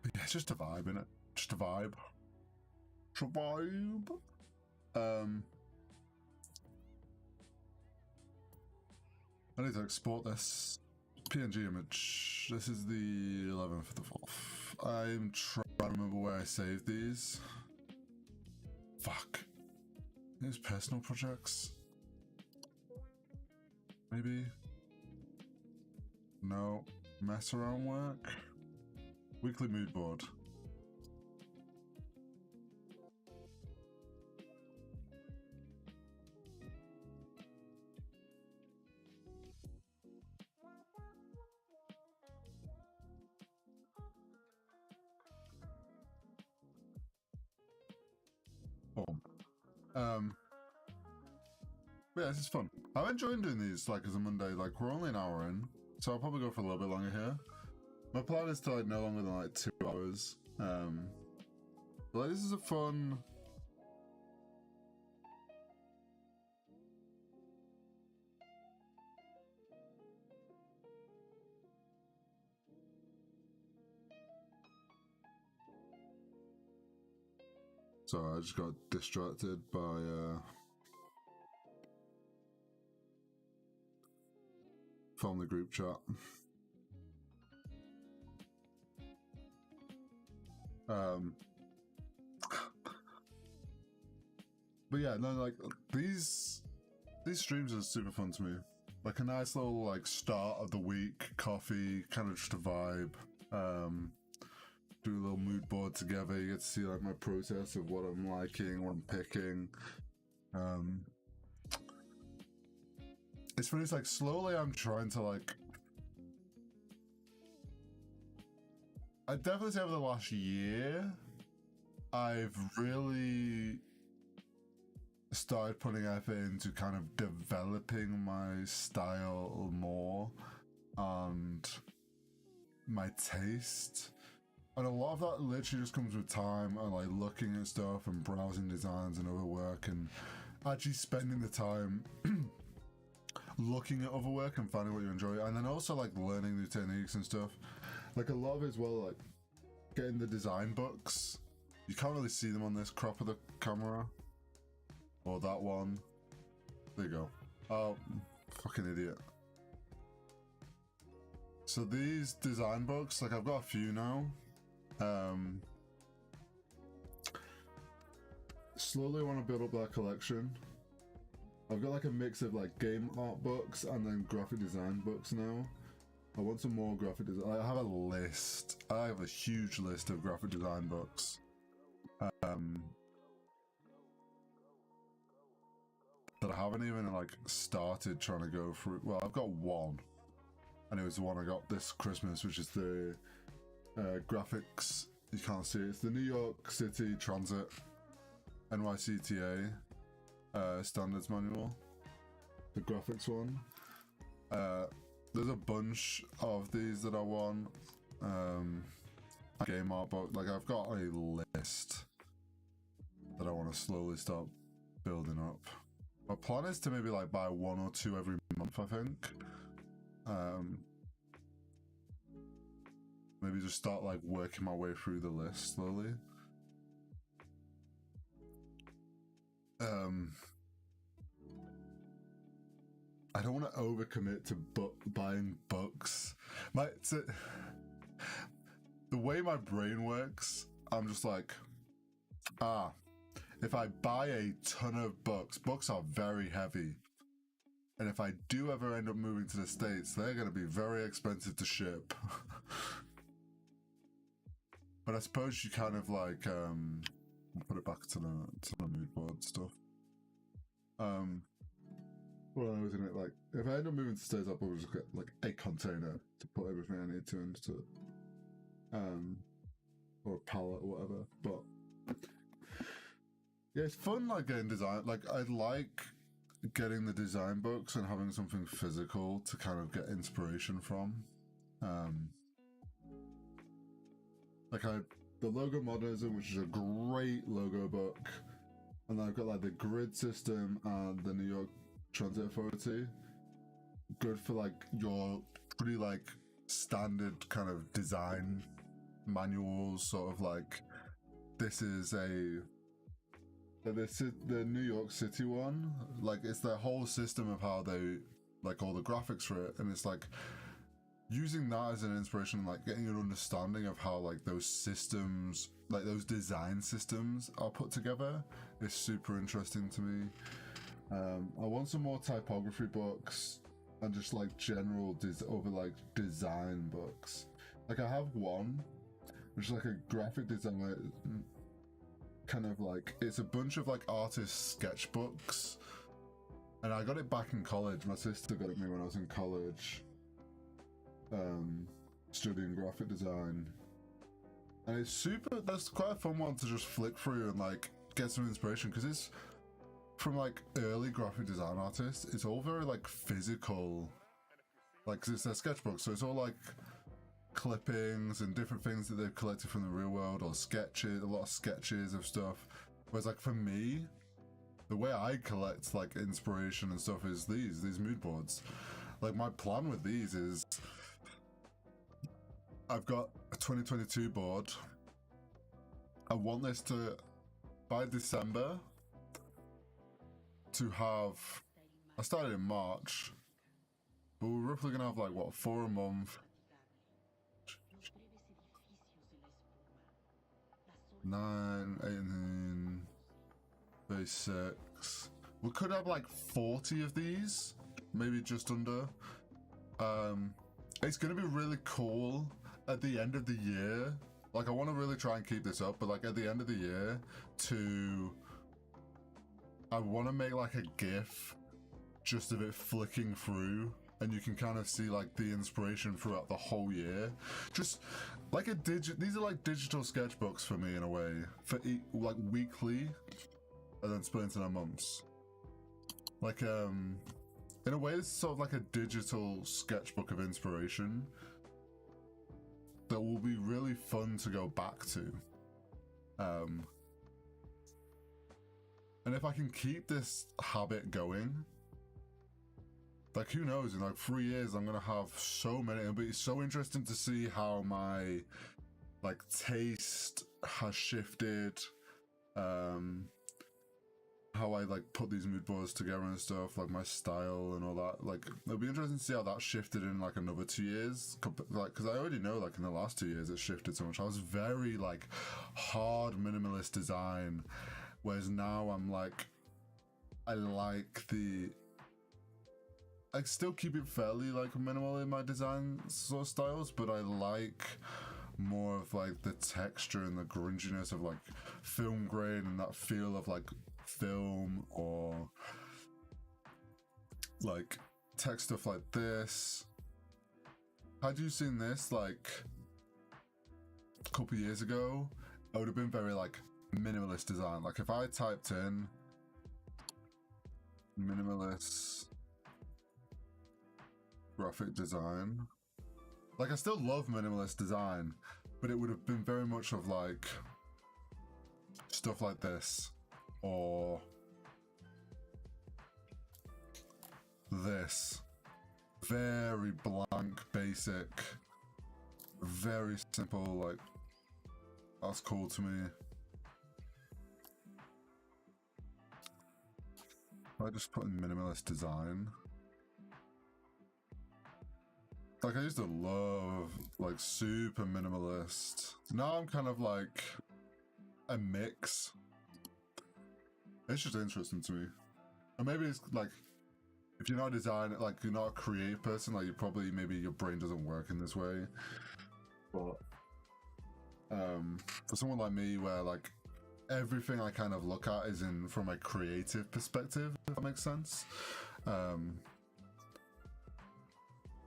But yeah, it's just a vibe, innit? Just a vibe. Just a vibe. I need to export this PNG image. This is the 11th of the 4th. I'm trying to remember where I saved these. Fuck. These personal projects? Maybe? No. Mess around work? Weekly mood board. Boom. But yeah, this is fun. I'm enjoying doing these like as a Monday. Like we're only an hour in, so I'll probably go for a little bit longer here. My plan is to like no longer than like 2 hours. But like, this is a fun. Sorry, I just got distracted by family group chat. But yeah, no, like these streams are super fun to me. Like a nice little like start of the week, coffee, kind of just a vibe. Do a little mood board together. You get to see like my process of what I'm liking, what I'm picking. It's funny. It's like slowly I'm trying to like. I definitely say over the last year, I've really started putting effort into kind of developing my style more and my taste. And a lot of that literally just comes with time and like looking at stuff and browsing designs and other work and actually spending the time looking at other work and finding what you enjoy, and then also like learning new techniques and stuff. Like a lot of it as well, like getting the design books. You can't really see them on this crop of the camera. Or that one. There you go. Oh, fucking idiot. So these design books, like I've got a few now. Slowly want to build up that collection. I've got like a mix of like game art books and then graphic design books now. I want some more graphic design. I have a list. I have a huge list of graphic design books. That I haven't even like started trying to go through. Well, I've got one, and it was the one I got this Christmas, which is the graphics. You can't see it. It's the New York City Transit NYCTA standards manual. The graphics one. There's a bunch of these that I want. Game art book. Like I've got a list that I want to slowly start building up. My plan is to maybe like buy 1 or 2 every month, I think. Maybe just start like working my way through the list slowly. I don't want to overcommit to buying books. The way my brain works, I'm just like, if I buy a ton of books are very heavy. And if I do ever end up moving to the States, they're going to be very expensive to ship. But I suppose you kind of like, put it back to the mood board stuff. Well, I was in it like, if I end up moving to the States, I'll probably just get like a container to put everything I need to into it. Or a pallet or whatever. But yeah, it's fun like getting design. Like I like getting the design books and having something physical to kind of get inspiration from. Like the Logo Modernism, which is a great logo book, and then I've got like the Grid System and the New York Transit Authority. Good for like your pretty like standard kind of design manuals, sort of like this is the New York City one. Like it's their whole system of how they like all the graphics for it, and it's like using that as an inspiration and like getting an understanding of how like those systems, like those design systems are put together is super interesting to me. I want some more typography books and just like general design books. Like I have one, which is like a graphic design, kind of like, it's a bunch of like artist sketchbooks. And I got it back in college. My sister got it me when I was in college, studying graphic design. And it's that's quite a fun one to just flick through and like get some inspiration, because it's from like early graphic design artists, it's all very like physical, like 'cause it's their sketchbook, so it's all like clippings and different things that they've collected from the real world, or sketches, a lot of sketches of stuff. Whereas like for me, the way I collect like inspiration and stuff is these mood boards. Like my plan with these is I've got a 2022 board. I want this to, by December, to have, I started in March, but we're roughly gonna have like what, 4 a month. 9, 18, 36. We could have like 40 of these, maybe just under. It's gonna be really cool at the end of the year. Like I want to really try and keep this up, but like at the end of the year, I want to make like a GIF just of it flicking through, and you can kind of see like the inspiration throughout the whole year. Just like these are like digital sketchbooks for me in a way, for like weekly, and then split into their months. Like in a way, this is sort of like a digital sketchbook of inspiration that will be really fun to go back to. And if I can keep this habit going, like who knows, in like 3 years I'm gonna have so many. It'll be so interesting to see how my like taste has shifted, how I like put these mood boards together and stuff, like my style and all that. Like it'll be interesting to see how that shifted in like another 2 years, like because I already know like in the last 2 years it shifted so much. I was very like hard minimalist design, whereas now I'm like, I like I still keep it fairly like minimal in my design sort of styles, but I like more of like the texture and the grunginess of like film grain and that feel of like film, or like tech stuff like this. Had you seen this like a couple years ago, I would have been very like minimalist design. Like if I typed in minimalist graphic design, like I still love minimalist design, but it would have been very much of like stuff like this, or this. Very blank, basic, very simple, like that's cool to me. I just put in minimalist design. Like I used to love like super minimalist. Now I'm kind of like a mix. It's just interesting to me. And maybe it's like, if you're not a designer, like you're not a creative person, like you probably, maybe your brain doesn't work in this way. But for someone like me, where like everything I kind of look at is in from a creative perspective, if that makes sense.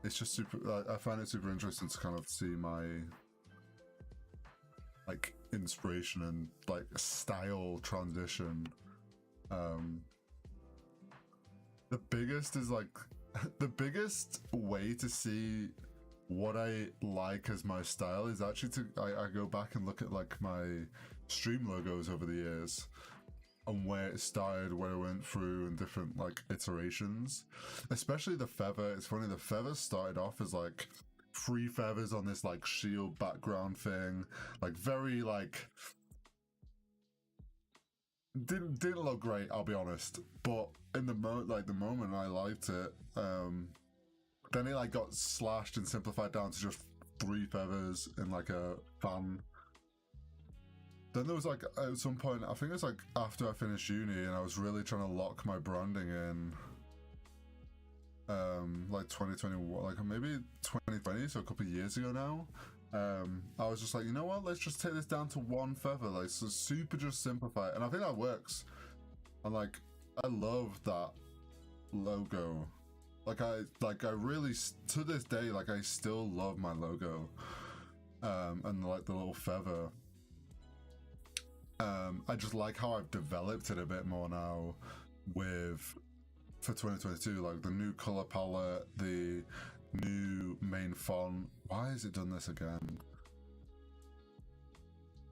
It's just super, I find it super interesting to kind of see my like inspiration and like style transition. The biggest is like, the biggest way to see what I like as my style is actually to, I go back and look at like my stream logos over the years, and where it started, where it went through, and different like iterations. Especially the feather. It's funny, the feather started off as like 3 feathers on this like shield background thing, like very like didn't look great, I'll be honest, but in the moment I liked it. Then it like got slashed and simplified down to just 3 feathers in like a fan. Then there was like, at some point, I think it was like after I finished uni and I was really trying to lock my branding in, like 2021, like maybe 2020, so a couple of years ago now. I was just like, you know what, let's just take this down to 1 feather, like so super just simplify it. And I think that works. And like, I love that logo. Like I really, to this day, like I still love my logo. And like the little feather. I just like how I've developed it a bit more now. with for 2022, like the new color palette, the new main font. Why has it done this again?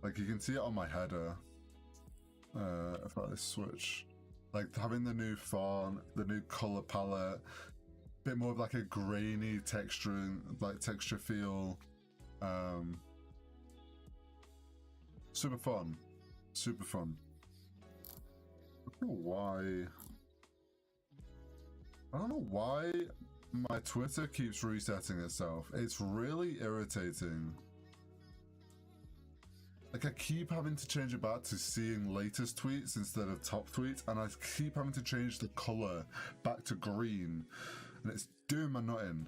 Like you can see it on my header. If I switch, like having the new font, the new color palette, bit more of like a grainy texture, like texture feel. Super fun, super fun. I don't know why. I don't know why my Twitter keeps resetting itself. It's really irritating. Like I keep having to change it back to seeing latest tweets instead of top tweets, and I keep having to change the color back to green, and it's doing my nut in.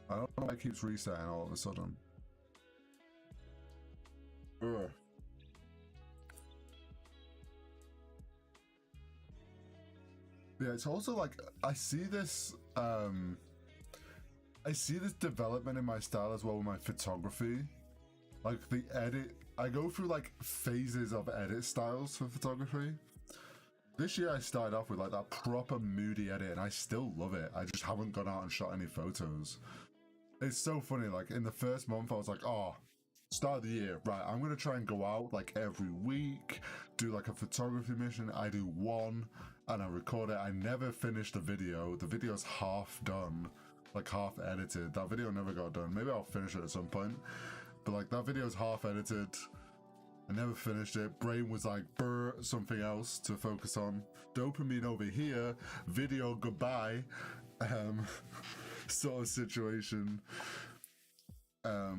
I don't know why it keeps resetting all of a sudden. Ugh. Yeah, it's also like I see this development in my style as well with my photography. Like the edit, I go through like phases of edit styles for photography. This year I started off with like that proper moody edit, and I still love it. I just haven't gone out and shot any photos. It's so funny, like in the first month I was like, oh, start of the year, right, I'm gonna try and go out like every week, do like a photography mission. I do one and I record it. I never finish the video. The video's half done, like half edited. That video never got done. Maybe I'll finish it at some point, but like that video's half edited. I never finished it. Brain was like, brr, something else to focus on. Dopamine over here, video goodbye, sort of situation. I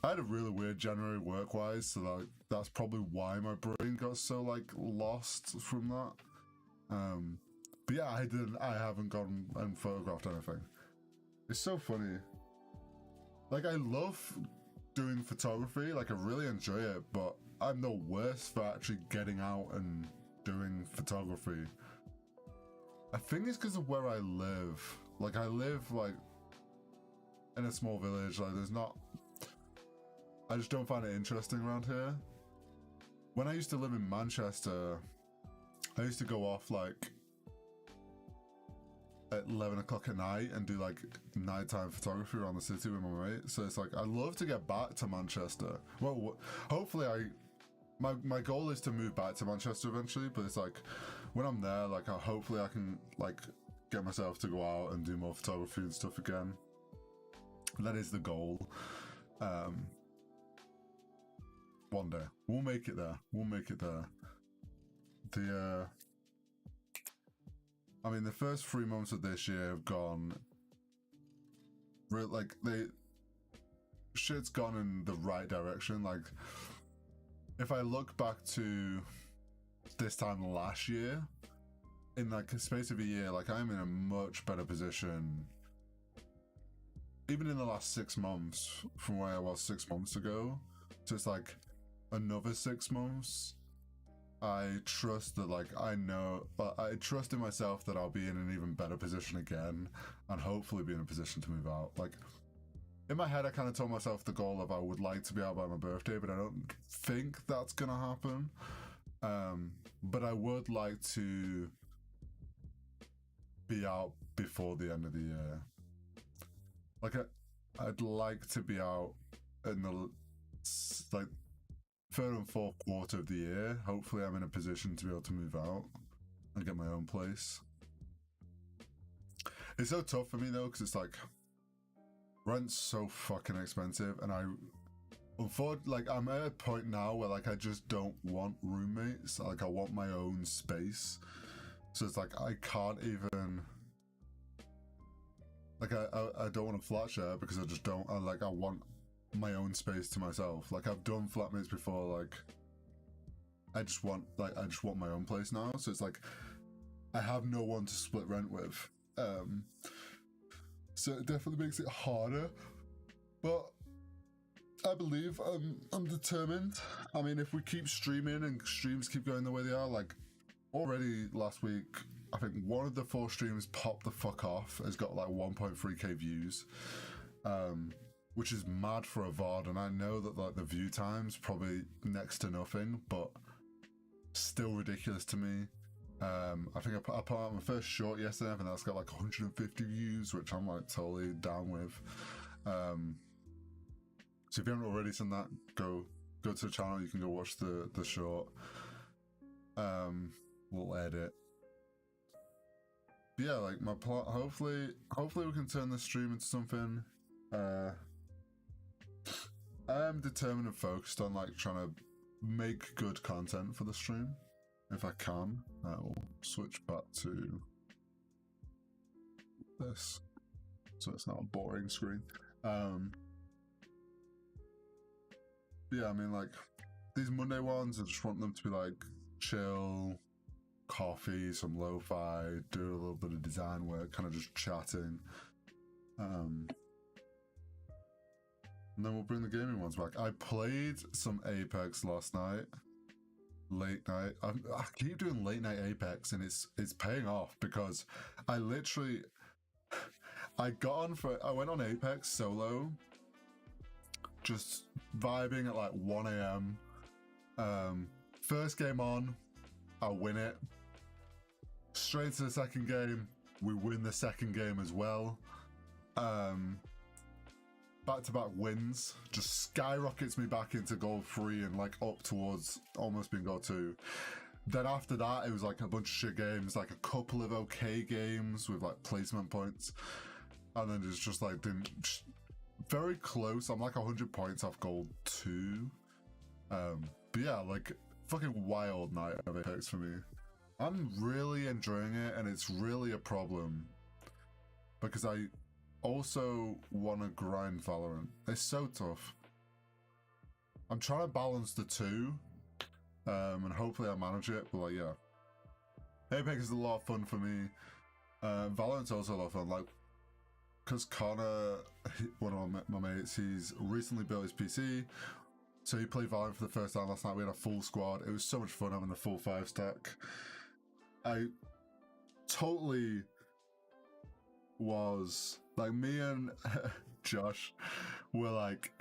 had a really weird January work-wise, so like that's probably why my brain got so like lost from that. But yeah, I haven't gone and photographed anything. It's so funny. Like I love doing photography, like I really enjoy it, but I'm the worst for actually getting out and doing photography. I think it's because of where I live. Like I live like in a small village, like I just don't find it interesting around here. When I used to live in Manchester, I used to go off like at 11 o'clock at night and do like nighttime photography around the city with my mate. So it's like, I'd love to get back to Manchester. Well, hopefully my goal is to move back to Manchester eventually, but it's like, when I'm there, like hopefully I can like get myself to go out and do more photography and stuff again. That is the goal. One day we'll make it there. We'll make it there. I mean, the first 3 months of this year have gone like shit's gone in the right direction. Like if I look back to this time last year, in like a space of a year, like I'm in a much better position even in the last 6 months from where I was 6 months ago. So it's like another 6 months. I trust that, like, I trust in myself that I'll be in an even better position again, and hopefully be in a position to move out. Like, in my head, I kind of told myself the goal of I would like to be out by my birthday, but I don't think that's gonna happen. But I would like to be out before the end of the year. Like, I'd like to be out in the, like, third and fourth quarter of the year. Hopefully I'm in a position to be able to move out and get my own place. It's so tough for me though, because it's like rent's so fucking expensive, and like I'm at a point now where like I just don't want roommates. Like I want my own space. So it's like I can't even, like I don't want a flat share because I just don't. I want my own space to myself. Like I've done flatmates before. Like I just want my own place now. So it's like I have no one to split rent with. So it definitely makes it harder. But I believe I'm determined. I mean, if we keep streaming and streams keep going the way they are, like already last week, I think one of the 4 streams popped the fuck off. Has got like 1.3k views. Which is mad for a VOD, and I know that like the view time's probably next to nothing, but still ridiculous to me. I think I put out my first short yesterday, and that's got like 150 views, which I'm like totally down with. So if you haven't already seen that, go to the channel. You can go watch the short. Little edit. But yeah, like my plot. Hopefully we can turn this stream into something. I am determined and focused on like trying to make good content for the stream. If I can, I will switch back to this, so it's not a boring screen. Yeah, I mean, like these Monday ones, I just want them to be like chill, coffee, some lo-fi, do a little bit of design work, kind of just chatting. And then we'll bring the gaming ones back. I played some Apex last night. Late night. I keep doing late night Apex, and it's paying off, because I went on Apex solo, just vibing at like 1 a.m. First game on, I win it. Straight to the second game, we win the second game as well. Back-to-back wins just skyrockets me back into gold 3 and like up towards almost being gold 2. Then after that, it was like a bunch of shit games, like a couple of okay games with like placement points, and then it's just like very close. I'm like 100 points off gold 2. But yeah, like fucking wild night of Apex for me. I'm really enjoying it, and it's really a problem because I also want to grind Valorant. It's so tough. I'm trying to balance the two, and hopefully I manage it, but like, yeah. Apex is a lot of fun for me. Valorant's also a lot of fun, like, because Connor, one of my mates, he's recently built his PC, so he played Valorant for the first time last night. We had a full squad. It was so much fun having the full 5-stack. I totally was like, me and Josh were like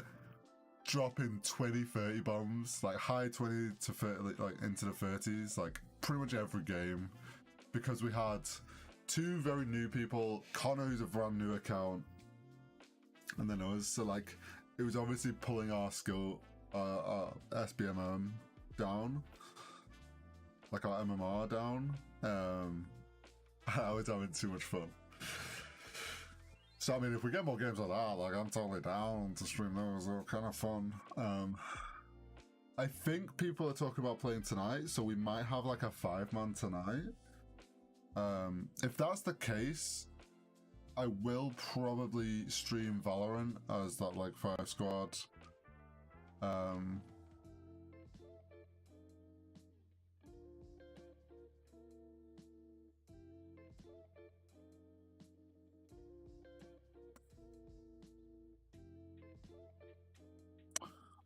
dropping 20-30 bombs, like high 20 to 30, like into the 30s, like pretty much every game, because we had two very new people, Connor, who's a brand new account, and then us. So like, it was obviously pulling our skill, our SBMM down, like our MMR down. I was having too much fun. So I mean, if we get more games like that, like, I'm totally down to stream those. They're kind of fun. I think people are talking about playing tonight, so we might have like a 5-man tonight. If that's the case, I will probably stream Valorant as that like 5-squad.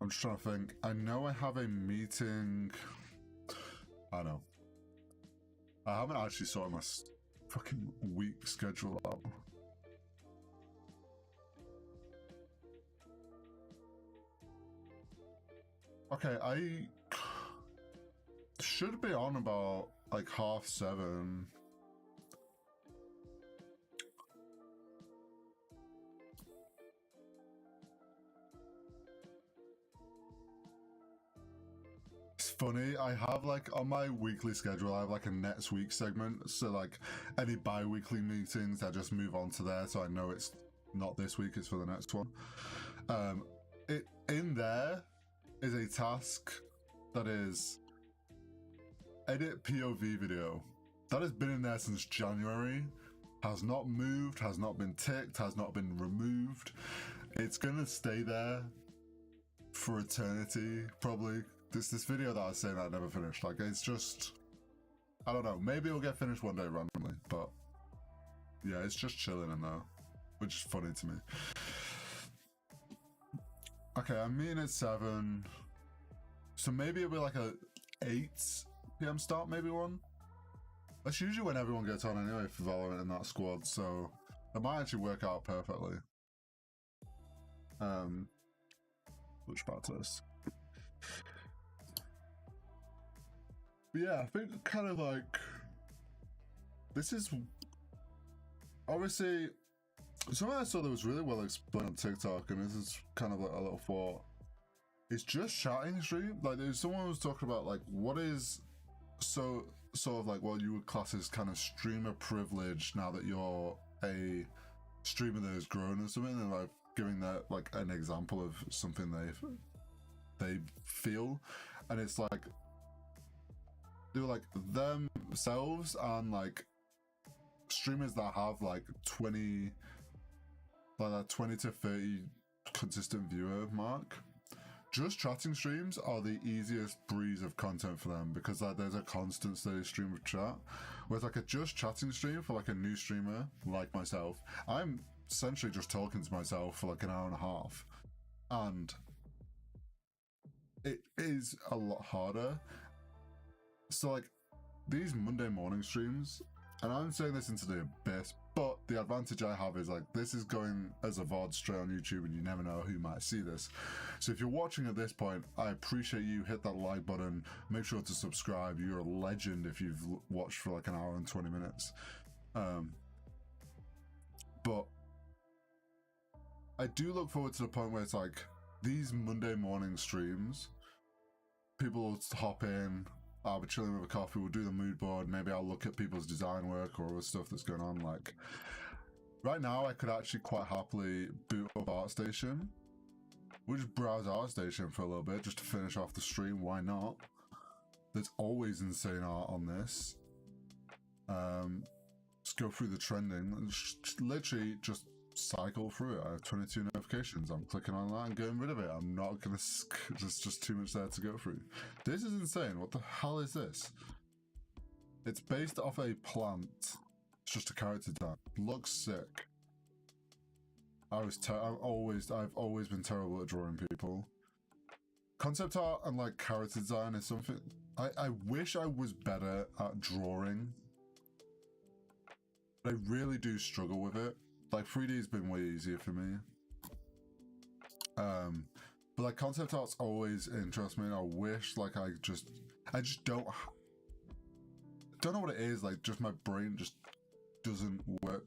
I'm just trying to think. I know I have a meeting. I know. I haven't actually sorted my fucking week schedule out. Okay, I should be on about like 7:30. It's funny, I have like on my weekly schedule, I have like a next week segment, so like any bi-weekly meetings, I just move on to there, so I know it's not this week, it's for the next one. In there is a task that is edit POV video. That has been in there since January, has not moved, has not been ticked, has not been removed. It's gonna stay there for eternity, probably. This video that I was saying I never finished, like, it's just, I don't know, maybe it'll get finished one day randomly, but yeah, it's just chilling in there, which is funny to me. Okay, I'm meeting at 7, so maybe it'll be like a 8 PM start, maybe 1. That's usually when everyone gets on anyway for Valorant in that squad, so it might actually work out perfectly. Switch back to this. But yeah, I think kind of like this is obviously something I saw that was really well explained on TikTok, and this is kind of like a little thought. It's just chatting stream. Like there's someone was talking about like what is so sort of like what you would class as kind of streamer privilege now that you're a streamer that has grown or something, and like giving that like an example of something they feel, and it's like they're like themselves and like streamers that have like 20 like that 20 to 30 consistent viewer mark. Just chatting streams are the easiest breeze of content for them because like there's a constant steady stream of chat. Whereas like a just chatting stream for like a new streamer like myself, I'm essentially just talking to myself for like an hour and a half, and it is a lot harder. So like these Monday morning streams, and I'm saying this into the abyss, but the advantage I have is like this is going as a VOD straight on YouTube, and you never know who might see this. So if you're watching at this point, I appreciate you. Hit that like button. Make sure to subscribe. You're a legend if you've watched for like an hour and 20 minutes. But I do look forward to the point where it's like these Monday morning streams, people will hop in, I'll be chilling with a coffee, we'll do the mood board, maybe I'll look at people's design work or other stuff that's going on. Like right now I could actually quite happily boot up ArtStation. We'll just browse ArtStation for a little bit just to finish off the stream, why not? There's always insane art on this. Just go through the trending, literally just cycle through it. I have 22 notifications. I'm clicking on that and getting rid of it. I'm not gonna. There's just too much there to go through. This is insane. What the hell is this? It's based off a plant. It's just a character design. Looks sick. I've always been terrible at drawing people. Concept art and like character design is something I wish I was better at drawing. But I really do struggle with it. Like 3D has been way easier for me. But like concept art's always interests me, and I wish like I just don't know what it is, like just my brain just doesn't work,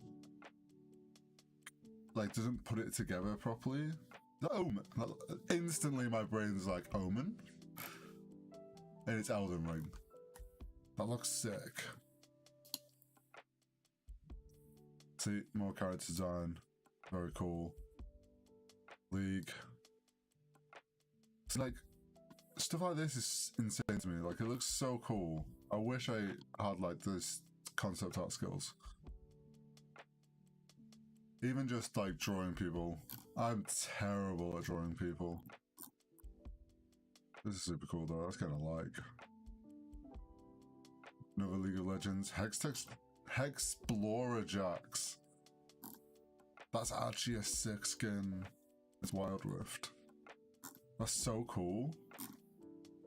like doesn't put it together properly. The Omen, instantly my brain's like Omen, and it's Elden Ring. That looks sick. See, more character design, very cool. League. So like stuff like this is insane to me. Like it looks so cool. I wish I had like this concept art skills. Even just like drawing people. I'm terrible at drawing people. This is super cool though. That's kind of like another League of Legends. Hexplorer Jax. That's actually a sick skin. It's Wild Rift. That's so cool.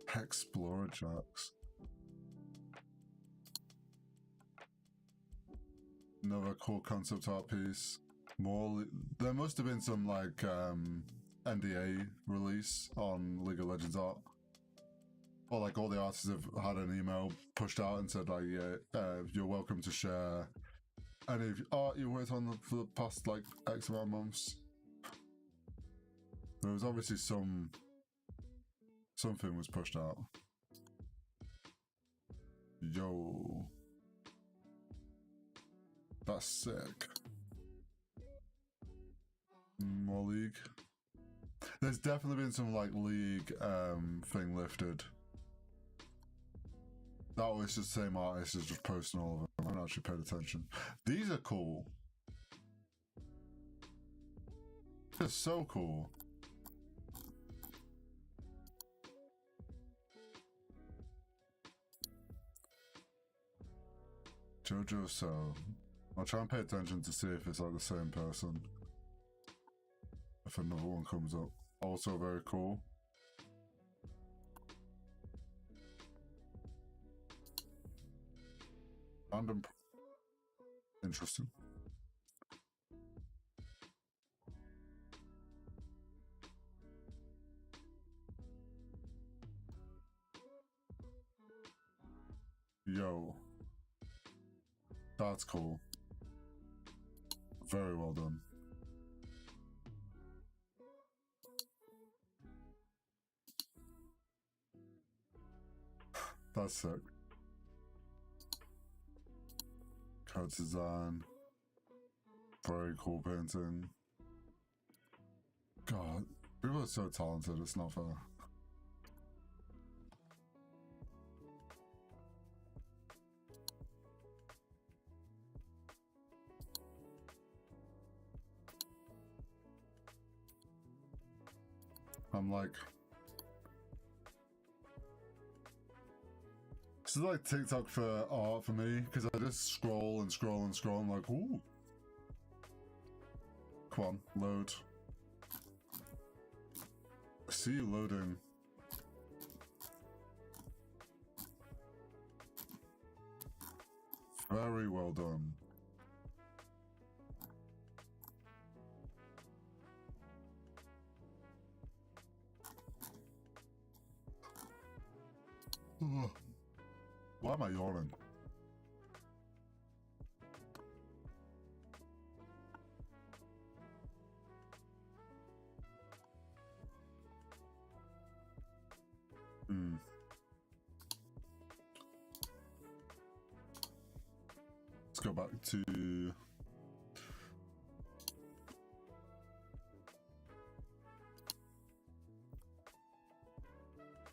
Hexplorer Jax. Another cool concept art piece. More. There must have been some like NDA release on League of Legends art. Or like all the artists have had an email pushed out and said like, yeah, you're welcome to share any art you worked on for the past like X amount of months. There was obviously something was pushed out. Yo. That's sick. More League. There's definitely been some like League thing lifted. That was just the same artist as just posting all of them. I haven't actually paid attention. These are cool. They're so cool. Jojo So. I'll try and pay attention to see if it's like the same person. If another one comes up. Also very cool. Random. Interesting. Yo. That's cool. Very well done. That's sick. Card design. Very cool painting. God, people are so talented, it's not fair. I'm like, this is like TikTok for art for me, because I just scroll and scroll and scroll. I'm like, ooh. Come on, load. I see you loading. Very well done. Why am I yawning? Let's go back to...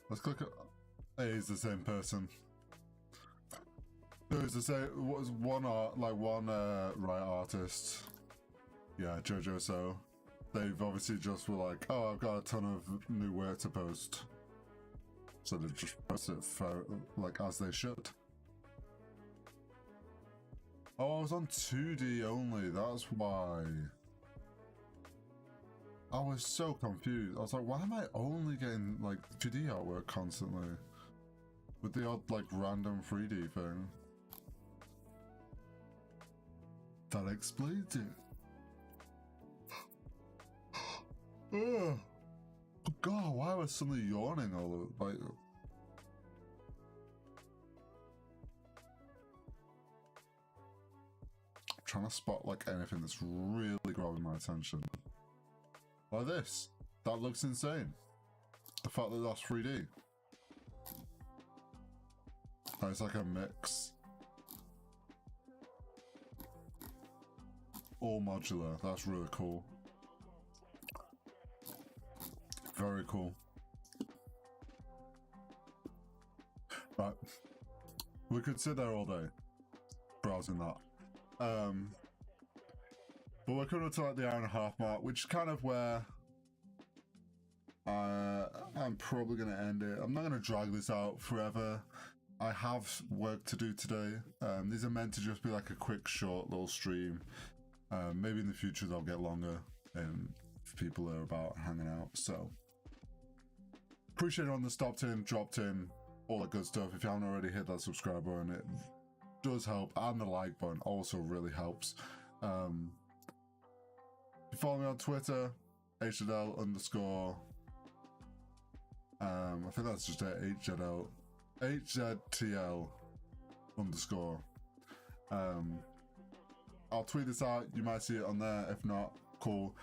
Let's click it. Hey, it's the same person. No, it's the same. What was one art, like one right artist? Yeah, Jojo. So they've obviously just were like, oh, I've got a ton of new work to post, so they just post it for like as they should. Oh, I was on 2D only. That's why. I was so confused. I was like, why am I only getting like 2D artwork constantly? With the odd like random 3D thing. That explains it. Oh God, why was I suddenly yawning all the, like... I'm trying to spot like anything that's really grabbing my attention. Like this. That looks insane. The fact that that's 3D. Oh, it's like a mix. All modular. That's really cool. Very cool. Right. We could sit there all day browsing that. But we're coming up to like the hour-and-a-half mark, which is kind of where I'm probably going to end it. I'm not going to drag this out forever. I have work to do today. These are meant to just be like a quick, short little stream. Maybe in the future they'll get longer if people are about hanging out. So appreciate everyone that stopped in, dropped in, all that good stuff. If you haven't already, hit that subscribe button. It does help, and the like button also really helps. You follow me on Twitter, HZL_. I think that's just it, HZTL_. I'll tweet this out, you might see it on there. If not, cool.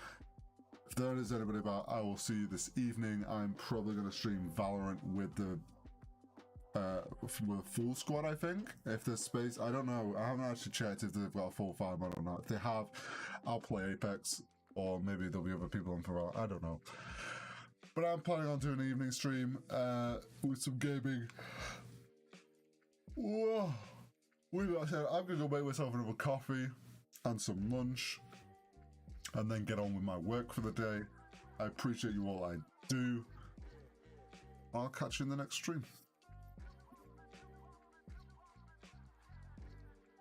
If there is anybody about, I will see you this evening. I'm probably going to stream Valorant with the full squad, I think. If there's space, I don't know. I haven't actually checked if they've got a full 5 or not. If they have, I'll play Apex, or maybe there'll be other people on for I don't know. But I'm planning on doing an evening stream with some gaming. Whoa. I'm gonna go make myself another coffee and some lunch, and then get on with my work for the day. I appreciate you all, I do. I'll catch you in the next stream.